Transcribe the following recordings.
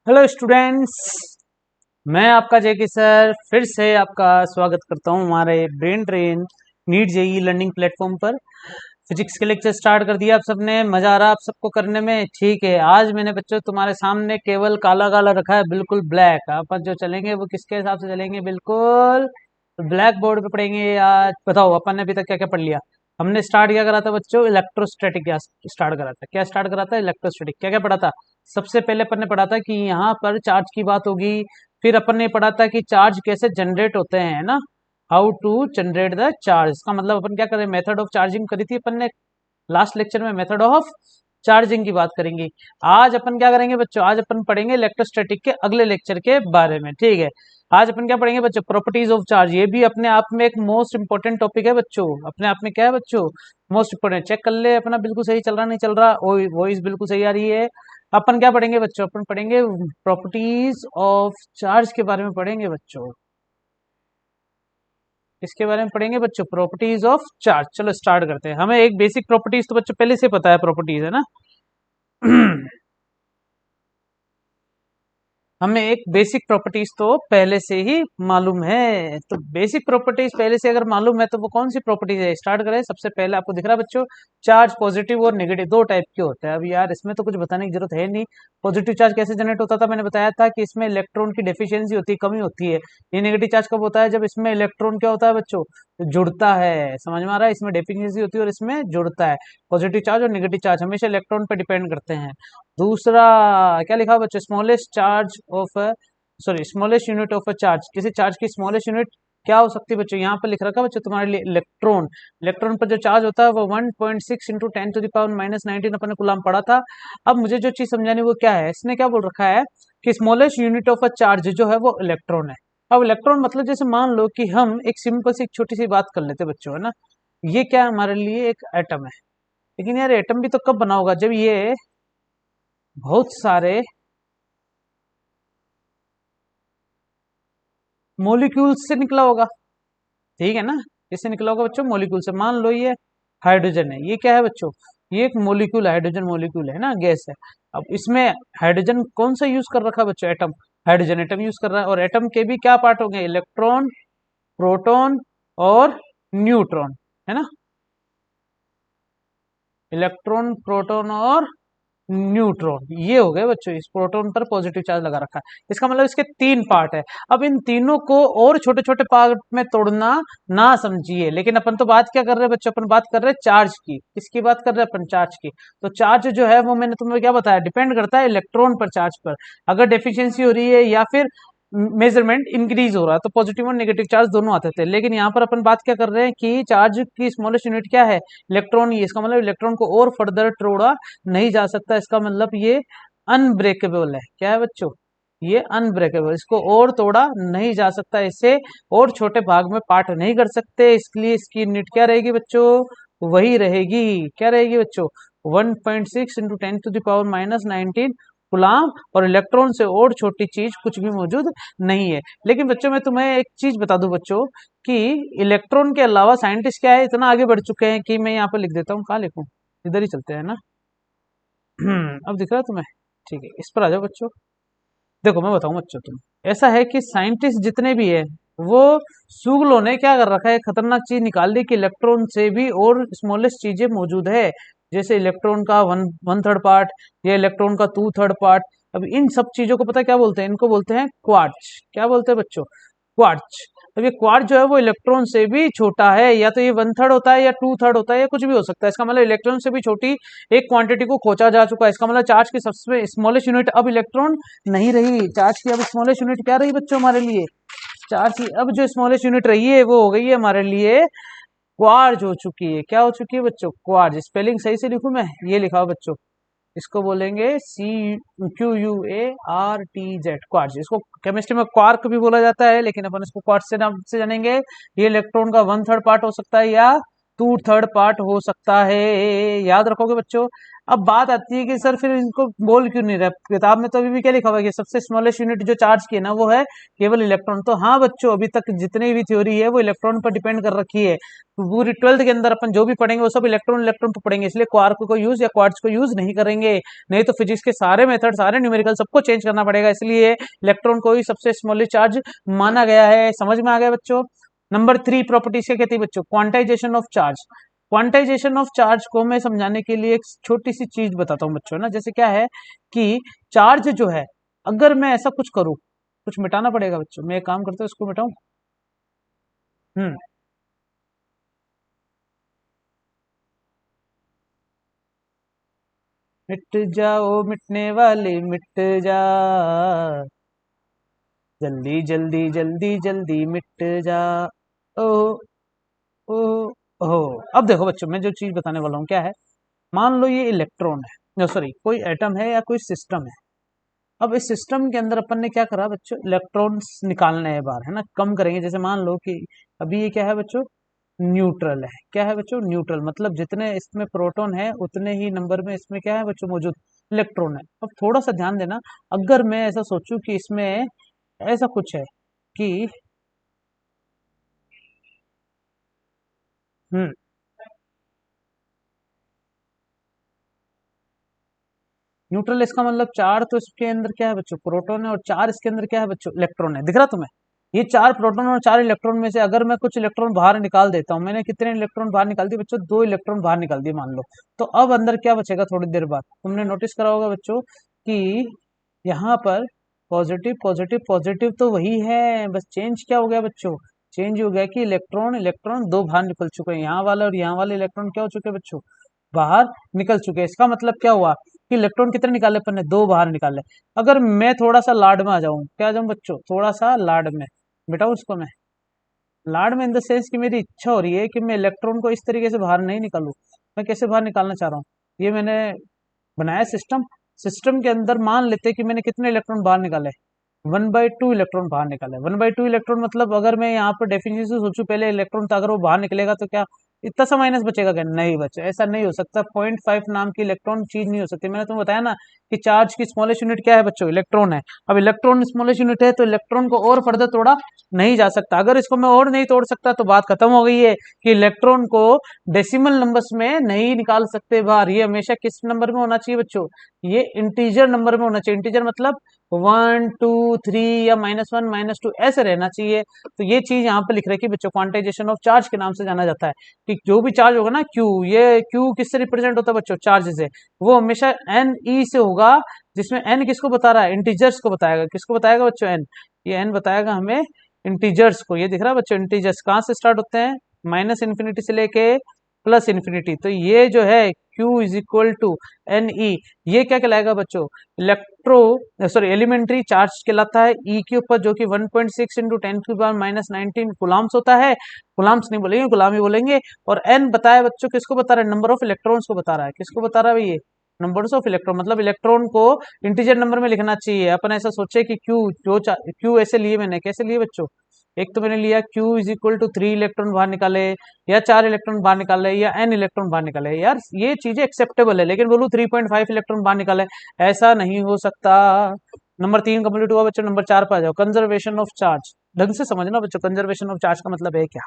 Hello students. मैं आपका जेके sir फिर से आपका स्वागत करता हूं हमारे brain train NEET JEE learning platform पर। फिजिक्स के लेक्चर स्टार्ट कर दिया आप सबने, मजा आ रहा आप सबको करने में? ठीक है, आज मैंने बच्चों तुम्हारे सामने केवल काला काला रखा है, बिल्कुल ब्लैक। आप जो चलेंगे वो किसके हिसाब से चलेंगे? बिल्कुल ब्लैक बोर्ड पे पढ़ेंगे। आज बताओ अपन ने अभी तक क्या क्या पढ़ लिया। हमने स्टार्ट क्या करा था बच्चों? इलेक्ट्रोस्टैटिक स्टार्ट करा था। क्या स्टार्ट करा था? इलेक्ट्रोस्टैटिक। क्या क्या पढ़ा था? सबसे पहले अपन ने पढ़ा था कि यहाँ पर चार्ज की बात होगी। फिर अपन ने पढ़ा था कि चार्ज कैसे जनरेट होते हैं, है ना। How to generate the charge. इसका मतलब अपन क्या करें, मेथड ऑफ चार्जिंग करी थी अपन ने लास्ट लेक्चर में। मेथड ऑफ चार्जिंग की बात करेंगे। आज अपन क्या करेंगे बच्चों? आज अपन पढ़ेंगे इलेक्ट्रोस्टैटिक के अगले लेक्चर के बारे में। ठीक है, आज अपन क्या पढ़ेंगे बच्चों? Properties of charge. ये भी अपने आप में एक मोस्ट इंपोर्टेंट टॉपिक है बच्चों। अपने आप में क्या है बच्चों? Most important. चेक कर ले अपना बिल्कुल सही चल रहा नहीं चल रहा। वॉइस बिल्कुल सही आ रही है। अपन क्या पढ़ेंगे बच्चों? अपन पढ़ेंगे प्रॉपर्टीज ऑफ चार्ज के बारे में पढ़ेंगे बच्चों। इसके बारे में पढ़ेंगे बच्चों, प्रॉपर्टीज ऑफ चार्ज। चलो स्टार्ट करते हैं। हमें एक बेसिक प्रॉपर्टीज तो बच्चों पहले से पता है, प्रॉपर्टीज है ना। हमें एक बेसिक प्रॉपर्टीज तो पहले से ही मालूम है। तो बेसिक प्रॉपर्टीज पहले से अगर मालूम है तो वो कौन सी प्रॉपर्टीज है? स्टार्ट करें। सबसे पहले आपको दिख रहा है बच्चों, चार्ज पॉजिटिव और नेगेटिव दो टाइप के होते हैं। अब यार इसमें तो कुछ बताने की जरूरत है नहीं। पॉजिटिव चार्ज कैसे जनरेट होता था? मैंने बताया था कि इसमें इलेक्ट्रॉन की डेफिशिएंसी होती है, कमी होती है। ये नेगेटिव चार्ज कब होता है? जब इसमें इलेक्ट्रॉन क्या होता है बच्चों? जुड़ता है। समझ में आ रहा है? इसमें डेफिशिएंसी होती है और इसमें जुड़ता है। पॉजिटिव चार्ज और नेगेटिव चार्ज हमेशा इलेक्ट्रॉन पर डिपेंड करते हैं। दूसरा क्या लिखा बच्चों? Smallest charge of sorry smallest unit of a charge. किसी चार्ज की स्मॉलेस्ट यूनिट क्या हो सकती है बच्चों? यहाँ पर लिख रखा है बच्चों तुम्हारे लिए इलेक्ट्रॉन। इलेक्ट्रॉन पर जो चार्ज होता है वो 1.6 इंटू 10⁻⁻19 अपन ने कूलम पढ़ा था। अब मुझे जो चीज समझानी वो क्या है, इसने क्या बोल रखा है कि smallest unit of a charge जो है वो इलेक्ट्रॉन है। अब इलेक्ट्रॉन मतलब जैसे मान लो कि हम एक सिंपल सी एक छोटी सी बात कर लेते बच्चों, है ना। ये क्या है हमारे लिए? एक एटम है। लेकिन यार एटम भी तो कब बना होगा? जब ये बहुत सारे मोलिक्यूल्स से निकला होगा। ठीक है ना। इससे निकला होगा बच्चों मॉलिक्यूल से। मान लो ये हाइड्रोजन है। ये क्या है बच्चों? ये एक मॉलिक्यूल, हाइड्रोजन मॉलिक्यूल है ना, गैस है। अब इसमें हाइड्रोजन कौन सा यूज कर रखा है बच्चों? एटम। हाइड्रोजन एटम यूज कर रहा है। और एटम के भी क्या पार्ट हो गए? इलेक्ट्रॉन, प्रोटॉन और न्यूट्रॉन, है ना। इलेक्ट्रॉन, प्रोटॉन और न्यूट्रॉन, ये हो गए बच्चों। इस प्रोटॉन पर पॉजिटिव चार्ज लगा रखा है। इसका मतलब इसके तीन पार्ट है। अब इन तीनों को और छोटे छोटे पार्ट में तोड़ना ना समझिए। लेकिन अपन तो बात क्या कर रहे हैं बच्चों? अपन बात कर रहे हैं चार्ज की। किसकी बात कर रहे हैं अपन? चार्ज की। तो चार्ज जो है वो मैंने तुम्हें क्या बताया, डिपेंड करता है इलेक्ट्रॉन पर, चार्ज पर। अगर डेफिशिएंसी हो रही है या फिर मेजरमेंट इंक्रीज हो रहा है तो पॉजिटिव और नेगेटिव चार्ज दोनों आते थे। लेकिन यहाँ पर अपन बात क्या कर रहे हैं कि चार्ज की स्मॉलेस्ट यूनिट क्या है? इलेक्ट्रॉन ही है। इसका मतलब इलेक्ट्रॉन को और फर्दर तोड़ा नहीं जा सकता। इसका मतलब ये अनब्रेकेबल है। क्या है बच्चों? ये अनब्रेकेबल। इसको और तोड़ा नहीं जा सकता। इसे और छोटे भाग में पार्ट नहीं कर सकते। इसलिए इसकी यूनिट क्या रहेगी बच्चों? वही रहेगी। क्या रहेगी बच्चों? 1.6 इंटू 10⁻⁻19 गुलाम। और इलेक्ट्रॉन से और छोटी चीज कुछ भी मौजूद नहीं है। लेकिन बच्चों मैं तुम्हें एक चीज बता दूं बच्चों कि इलेक्ट्रॉन के अलावा साइंटिस्ट क्या है, इतना आगे बढ़ चुके हैं कि मैं यहाँ पे लिख देता हूँ। कहाँ लिखूं? इधर ही चलते हैं ना। अब दिख रहा है तुम्हें? ठीक है, इस पर आ जाओ बच्चों। देखो मैं बताऊं बच्चों, तुम ऐसा है कि साइंटिस्ट जितने भी है वो सूगलों ने क्या कर रखा है, खतरनाक चीज निकाल दी कि इलेक्ट्रॉन से भी और स्मॉलेस्ट चीजें मौजूद है। जैसे इलेक्ट्रॉन का वन थर्ड पार्ट या इलेक्ट्रॉन का टू थर्ड पार्ट। अब इन सब चीजों को पता है क्या बोलते हैं? इनको बोलते हैं क्वार्ट्ज। क्या बोलते हैं बच्चों? क्वार्ट्ज। अब ये क्वार्ट्ज जो है वो इलेक्ट्रॉन से भी छोटा है। या तो ये वन थर्ड होता है या टू थर्ड होता है या कुछ भी हो सकता है। इसका मतलब इलेक्ट्रॉन से भी छोटी एक क्वांटिटी को खोजा जा चुका है। इसका मतलब चार्ज की सबसे स्मॉलेस्ट यूनिट अब इलेक्ट्रॉन नहीं रही। चार्ज की अब स्मॉलेस्ट यूनिट क्या रही बच्चों हमारे लिए? चार्ज की अब जो स्मॉलेस्ट यूनिट रही है वो हो गई है हमारे लिए क्वार्ज हो चुकी है। क्या हो चुकी है बच्चों? क्वार्ज। स्पेलिंग सही से लिखूं मैं? ये लिखा हो बच्चों, इसको बोलेंगे CQUARTZ, क्वार्ट्ज। इसको केमिस्ट्री में क्वार्क भी बोला जाता है, लेकिन अपन इसको क्वार्ट्ज से नाम से जानेंगे। ये इलेक्ट्रॉन का वन थर्ड पार्ट हो सकता है या टू थर्ड पार्ट हो सकता है। याद रखोगे बच्चों। अब बात आती है कि सर फिर इनको बोल क्यों नहीं रहा, किताब में तो अभी भी क्या लिखा हुआ है कि सबसे स्मॉलेस्ट यूनिट जो चार्ज की है ना वो है केवल इलेक्ट्रॉन। तो हाँ बच्चों, अभी तक जितनी भी थ्योरी है वो इलेक्ट्रॉन पर डिपेंड कर रखी है। तो पूरी 12th के अंदर अपन जो भी पढ़ेंगे वो सब इलेक्ट्रॉन इलेक्ट्रॉन पर पढ़ेंगे, इसलिए क्वार्क को यूज या क्वार्ट्ज को यूज नहीं करेंगे। नहीं तो फिजिक्स के सारे मेथड, सारे न्यूमेरिकल सबको चेंज करना पड़ेगा, इसलिए इलेक्ट्रॉन को ही सबसे स्मॉलेस्ट चार्ज माना गया है। समझ में आ गया बच्चों। नंबर 3 प्रॉपर्टीज क्या कहती है बच्चों, quantization of charge. Quantization of charge को मैं समझाने के लिए एक छोटी सी चीज बताता हूँ बच्चों ना। जैसे क्या है कि चार्ज जो है, अगर मैं ऐसा कुछ करूँ, कुछ मिटाना पड़ेगा बच्चों, मैं एक काम करता हूँ इसको मिटाऊं। हम्म। मिट जाओ मिटने वाले मिट जा, जल्दी जल्दी जल्दी जल्दी मिट जा। ओ ओ ओ। अब देखो बच्चों, मैं जो चीज बताने वाला हूँ क्या है, मान लो ये इलेक्ट्रॉन है, सॉरी कोई एटम है या कोई सिस्टम है। अब इस सिस्टम के अंदर अपन ने क्या करा बच्चों, इलेक्ट्रॉन्स निकालने हैं बाहर, है ना, कम करेंगे। जैसे मान लो कि अभी ये क्या है बच्चों, न्यूट्रल है। क्या है बच्चों, न्यूट्रल, मतलब जितने इसमें प्रोटॉन है उतने ही नंबर में इसमें क्या है बच्चों, मौजूद इलेक्ट्रॉन है। अब थोड़ा सा ध्यान देना, अगर मैं ऐसा सोचूं कि इसमें ऐसा कुछ है कि हम्म, न्यूट्रल इसका मतलब चार तो इसके अंदर क्या है बच्चों, प्रोटॉन है, और चार इसके अंदर क्या है बच्चों, इलेक्ट्रॉन है। दिख रहा तुम्हें, ये चार प्रोटॉन और चार इलेक्ट्रॉन में से अगर मैं कुछ इलेक्ट्रॉन बाहर निकाल देता हूँ, मैंने कितने इलेक्ट्रॉन बाहर निकाल दिए बच्चों, दो इलेक्ट्रॉन बाहर निकाल दिए मान लो। तो अब अंदर क्या बचेगा थोड़ी देर बाद, तुमने नोटिस करा होगा बच्चों कि यहाँ पर पॉजिटिव पॉजिटिव पॉजिटिव तो वही है, बस चेंज क्या हो गया बच्चों, चेंज हो गया कि इलेक्ट्रॉन इलेक्ट्रॉन दो बाहर निकल चुके हैं, यहाँ वाला और यहाँ वाले इलेक्ट्रॉन क्या हो चुके हैं बच्चों, बाहर निकल चुके हैं। इसका मतलब क्या हुआ कि इलेक्ट्रॉन कितने निकाले अपन ने, दो बाहर निकाले। अगर मैं थोड़ा सा लाड में आ जाऊं, क्या आ जाऊं बच्चों, थोड़ा सा लाड में, बेटा उसको मैं लाड में इन द सेंस कि मेरी इच्छा हो रही है कि मैं इलेक्ट्रॉन को इस तरीके से बाहर नहीं निकालूं। मैं कैसे बाहर निकालना चाह रहा हूँ, ये मैंने बनाया सिस्टम। सिस्टम के अंदर मान लेते हैं कि मैंने कितने इलेक्ट्रॉन बाहर निकाले, 1/2 इलेक्ट्रॉन बाहर निकाले। 1/2 इलेक्ट्रॉन मतलब अगर मैं यहाँ पर डेफिनेशन से सोचूं, पहले इलेक्ट्रॉन था, अगर वो बाहर निकलेगा तो क्या इतना सा माइनस बचेगा, क्या नहीं बचे, ऐसा नहीं हो सकता। 0.5 नाम की इलेक्ट्रॉन चीज नहीं हो सकती। मैंने तुम्हें बताया ना कि चार्ज की स्मॉलेस्ट यूनिट क्या है बच्चों, इलेक्ट्रॉन है। अब इलेक्ट्रॉन स्मॉलेस्ट यूनिट है तो इलेक्ट्रॉन को और फर्दर तोड़ा नहीं जा सकता। अगर इसको मैं और नहीं तोड़ सकता तो बात खत्म हो गई है कि इलेक्ट्रॉन को डेसिमल नंबर्स में नहीं निकाल सकते बाहर। ये हमेशा किस नंबर में होना चाहिए बच्चों, ये इंटीजर नंबर में होना चाहिए। इंटीजर मतलब 1 2 3 या -1 -2 ऐसे रहना चाहिए। तो ये चीज यहाँ पे लिख रखी बच्चों, क्वांटाइजेशन ऑफ चार्ज के नाम से जाना जाता है। कि जो भी चार्ज होगा ना क्यू, ये क्यू किससे रिप्रेजेंट होता है बच्चों, चार्ज से। वो हमेशा एन ई से होगा, जिसमें एन किसको बता रहा है, इंटीजर्स को बताएगा। किसको बताएगा बच्चों, एन, ये एन बताएगा हमें इंटीजर्स को। ये दिख रहा है बच्चों, इंटीजर्स कहाँ से स्टार्ट होते हैं, -इन्फिनिटी से लेके +इन्फिनिटी। तो ये जो है Q is equal to n e, ये क्या कहलाएगा बच्चों, इलेक्ट्रो सॉरी एलिमेंट्री चार्ज कहलाता है। ई के ऊपर जो कि 1.6 इंटू 10⁻⁻19 गुलाम्स होता है। गुलाम्स नहीं बोलेंगे, गुलाम ही बोलेंगे। और एन बताया बच्चों, किसको बता रहा है, नंबर ऑफ इलेक्ट्रॉन्स को बता रहा है। किसको बता रहा है भाई, ये नंबर्स ऑफ इलेक्ट्रॉन, मतलब इलेक्ट्रॉन को इंटीजर नंबर में लिखना चाहिए। अपन ऐसा सोचे कि क्यू ऐसे लिए, मैंने कैसे लिए बच्चों, एक तो मैंने लिया Q is equal to 3 electron बाहर निकाले, या 4 इलेक्ट्रॉन बाहर निकाले, या n इलेक्ट्रॉन बाहर निकाले, यार ये चीजें एक्सेप्टेबल है। लेकिन बोलूँ 3.5 इलेक्ट्रॉन बाहर निकाले, ऐसा नहीं हो सकता। नंबर 3 कंप्लीट हुआ बच्चों। नंबर 4 पर आ जाओ, कंजर्वेशन ऑफ चार्ज। ढंग से समझना बच्चों, कंजर्वेशन ऑफ चार्ज का मतलब है क्या।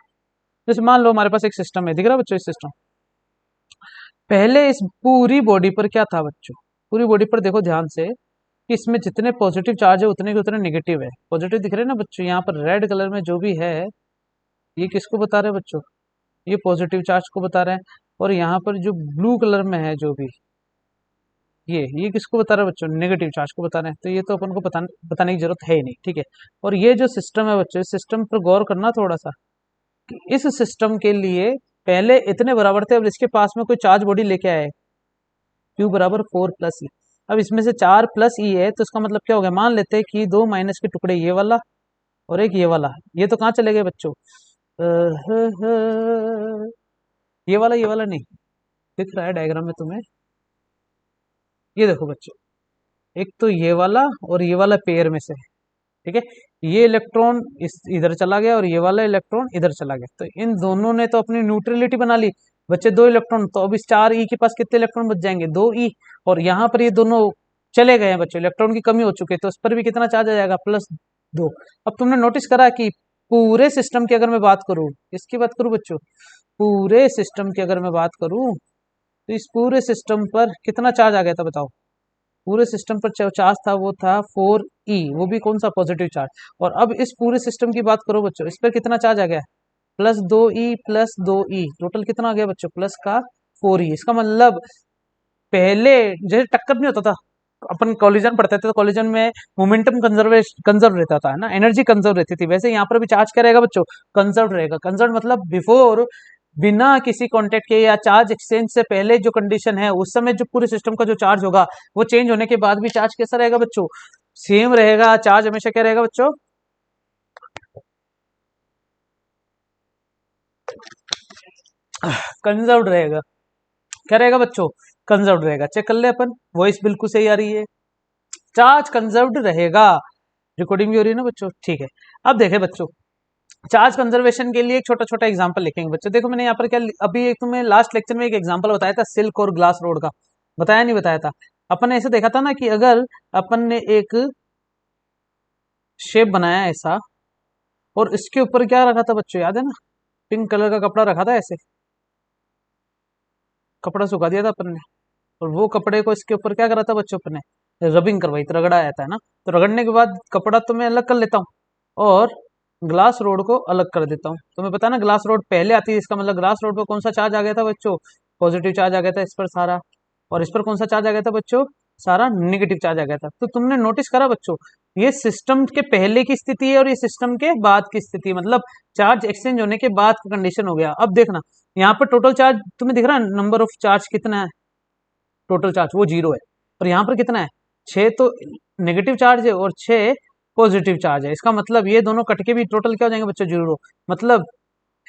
जैसे मान लो हमारे पास एक सिस्टम है, दिख रहा है बच्चों, इस सिस्टम, पहले इस पूरी बॉडी पर क्या था बच्चों, पूरी बॉडी पर देखो ध्यान से कि इसमें जितने पॉजिटिव चार्ज है उतने के उतने नेगेटिव है। पॉजिटिव दिख रहे हैं ना बच्चों, यहाँ पर रेड कलर में जो भी है ये किसको बता रहे हैं बच्चों, ये पॉजिटिव चार्ज को बता रहे हैं। और यहाँ पर जो ब्लू कलर में है जो भी, ये किसको बता रहा है बच्चों, नेगेटिव चार्ज को बता रहे हैं। तो ये तो अपन को बताने की जरूरत है ही नहीं, ठीक है। और ये जो सिस्टम है बच्चों, इस सिस्टम पर गौर करना थोड़ा सा, कि इस सिस्टम के लिए पहले इतने बराबर थे, अब इसके पास में कोई चार्ज बॉडी लेके आए, Q बराबर 4 + E। अब इसमें से 4 + E है, तो इसका मतलब क्या हो गया, मान लेते हैं कि दो माइनस के टुकड़े ये वाला और एक ये वाला, ये तो कहाँ चले गए बच्चों, ये वाला नहीं दिख रहा है डायग्राम में तुम्हें, ये देखो बच्चों, एक तो ये वाला और ये वाला पेयर में से है, ठीक है। ये इलेक्ट्रॉन इस इधर चला गया और ये वाला इलेक्ट्रॉन इधर चला गया, तो इन दोनों ने तो अपनी न्यूट्रलिटी बना ली। बच्चे 2 इलेक्ट्रॉन, तो अब इस 4 ई के पास कितने इलेक्ट्रॉन बच जाएंगे, 2 ई। और यहाँ पर ये दोनों चले गए हैं बच्चों, इलेक्ट्रॉन की कमी हो चुकी है, तो उस पर भी कितना चार्ज आ जाएगा, +2। अब तुमने नोटिस करा कि पूरे सिस्टम की अगर मैं बात करूं, किसकी बात करूं बच्चों, पूरे सिस्टम की अगर मैं बात करूं, तो इस पूरे सिस्टम पर कितना चार्ज आ गया था बताओ। पूरे सिस्टम पर जो चार्ज था वो था 4e, वो भी कौन सा, पॉजिटिव चार्ज। और अब इस पूरे सिस्टम की बात करो बच्चों, इस पर कितना चार्ज आ गया, +2e, टोटल कितना आ गया बच्चों, प्लस का 4e। इसका मतलब पहले जैसे टक्कर नहीं होता था, अपन कॉलिजन पढ़ते थे तो कॉलिजन में मोमेंटम कंजर्व रहता था, है ना, एनर्जी कंजर्व रहती थी, वैसे यहाँ पर भी चार्ज क्या रहेगा बच्चों, कंजर्व रहेगा। कंजर्व मतलब बिफोर, बिना किसी कांटेक्ट के या चार्ज एक्सचेंज से पहले जो कंडीशन है, उस समय जो पूरे सिस्टम का जो चार्ज होगा, वो चेंज होने के बाद भी चार्ज कैसा रहेगा बच्चों, सेम रहेगा। चार्ज हमेशा क्या रहेगा बच्चों, कंजर्व रहेगा। क्या रहेगा बच्चों, कंजर्व रहेगा। चेक कर ले अपन, वॉइस बिल्कुल सही आ रही है, चार्ज कंजर्व्ड रहेगा। रिकॉर्डिंग भी हो रही है ना बच्चों, ठीक है। अब देखें बच्चों, चार्ज कंजर्वेशन के लिए एक छोटा छोटा एग्जांपल लिखेंगे बच्चों। देखो मैंने यहाँ पर क्या, अभी एक तुम्हें लास्ट लेक्चर में एक एग्जांपल बताया था सिल्क और ग्लास रोड का, बताया नहीं बताया था। अपन ने ऐसे देखा था ना कि अगर अपन ने एक शेप बनाया ऐसा, और इसके ऊपर क्या रखा था बच्चों, याद है ना, पिंक कलर का कपड़ा रखा था, ऐसे कपड़ा सुखा दिया था अपन ने, और वो कपड़े को इसके ऊपर क्या करा था बच्चों, अपन ने रबिंग करवाई, तो रगड़ा आता है ना, तो रगड़ने के बाद कपड़ा तो मैं अलग कर लेता हूँ, और ग्लास रोड को अलग कर देता हूँ। तो मैं पता ना, ग्लास रोड पहले आती है, इसका मतलब ग्लास रोड पर कौन सा चार्ज आ गया था बच्चों, पॉजिटिव चार्ज आ गया था इस पर सारा, और इस पर कौन सा चार्ज आ गया था बच्चों, सारा निगेटिव चार्ज आ गया था। तो तुमने नोटिस करा बच्चों, ये सिस्टम के पहले की स्थिति है और ये सिस्टम के बाद की स्थिति है, मतलब चार्ज एक्सचेंज होने के बाद का कंडीशन हो गया। अब देखना यहाँ पर टोटल चार्ज तुम्हें दिख रहा है, नंबर ऑफ चार्ज कितना है, टोटल चार्ज वो 0 है, और यहाँ पर कितना है, 6 तो नेगेटिव चार्ज है और 6 पॉजिटिव चार्ज है। इसका मतलब ये दोनों कट के भी टोटल क्या हो जाएंगे बच्चों, 0। मतलब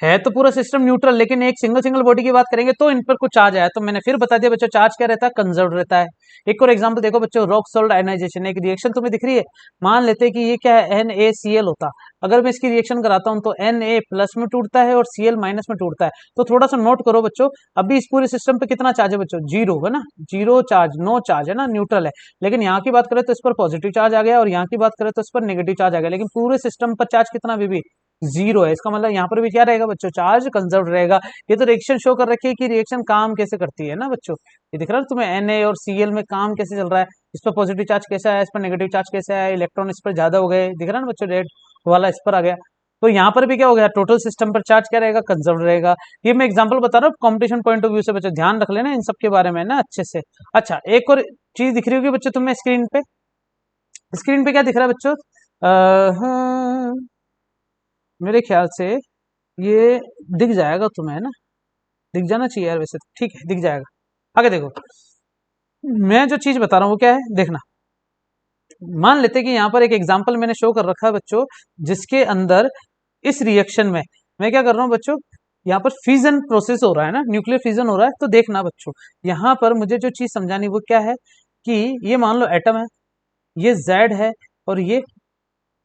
है तो पूरा सिस्टम न्यूट्रल, लेकिन एक सिंगल सिंगल बॉडी की बात करेंगे तो इन पर कुछ चार्ज आया, तो मैंने फिर बता दिया बच्चों, चार्ज क्या रहता है, कंजर्व रहता है। एक और एग्जांपल देखो बच्चों, रॉक सॉल्ट आयनाइजेशन, एक रिएक्शन तुम्हें दिख रही है, मान लेते हैं कि ये क्या है, NaCl होता। अगर मैं इसकी रिएक्शन कराता हूं तो Na प्लस में टूटता है और Cl माइनस में टूटता है। तो थोड़ा सा नोट करो बच्चों, अभी इस पूरे सिस्टम पे कितना चार्ज है बच्चों, 0 है ना, 0 चार्ज, नो चार्ज है ना, न्यूट्रल है। लेकिन यहाँ की बात करें तो इस पर पॉजिटिव चार्ज आ गया, और यहाँ की बात करें तो इस पर नेगेटिव चार्ज आ गया, लेकिन पूरे सिस्टम पर चार्ज कितना भी 0 है। इसका मतलब यहाँ पर भी क्या रहेगा बच्चों, चार्ज कंजर्व रहेगा। ये तो रिएक्शन शो कर रखी है कि रिएक्शन काम कैसे करती है ना बच्चों, ये दिख रहा है तुम्हें, Na और Cl में काम कैसे चल रहा है, इस पर पॉजिटिव चार्ज कैसा है, इस पर नेगेटिव चार्ज कैसा है, इलेक्ट्रॉन इस पर ज्यादा हो गए, दिख रहा है ना बच्चों, रेड वाला इस पर आ गया। तो यहाँ पर भी क्या हो गया, टोटल सिस्टम पर चार्ज क्या रहेगा, कंजर्व रहेगा। ये मैं एग्जांपल बता रहा हूँ कॉम्पिटिशन पॉइंट ऑफ व्यू से, बच्चों ध्यान रख लेना इन सब के बारे में ना अच्छे से। अच्छा, एक और चीज दिख रही होगी बच्चों तुम्हें स्क्रीन पे, स्क्रीन पे क्या दिख रहा है बच्चों, मेरे ख्याल से ये दिख जाएगा तुम्हें, है ना, दिख जाना चाहिए यार, वैसे तो ठीक है, दिख जाएगा। आगे देखो, मैं जो चीज बता रहा हूँ वो क्या है, देखना। मान लेते हैं कि यहाँ पर एक एग्जांपल मैंने शो कर रखा है बच्चों, जिसके अंदर इस रिएक्शन में मैं क्या कर रहा हूँ बच्चों, यहाँ पर फ्यूजन प्रोसेस हो रहा है ना, न्यूक्लियर फ्यूजन हो रहा है। तो देखना बच्चों, यहाँ पर मुझे जो चीज समझानी वो क्या है, कि ये मान लो एटम है, ये Z है, और ये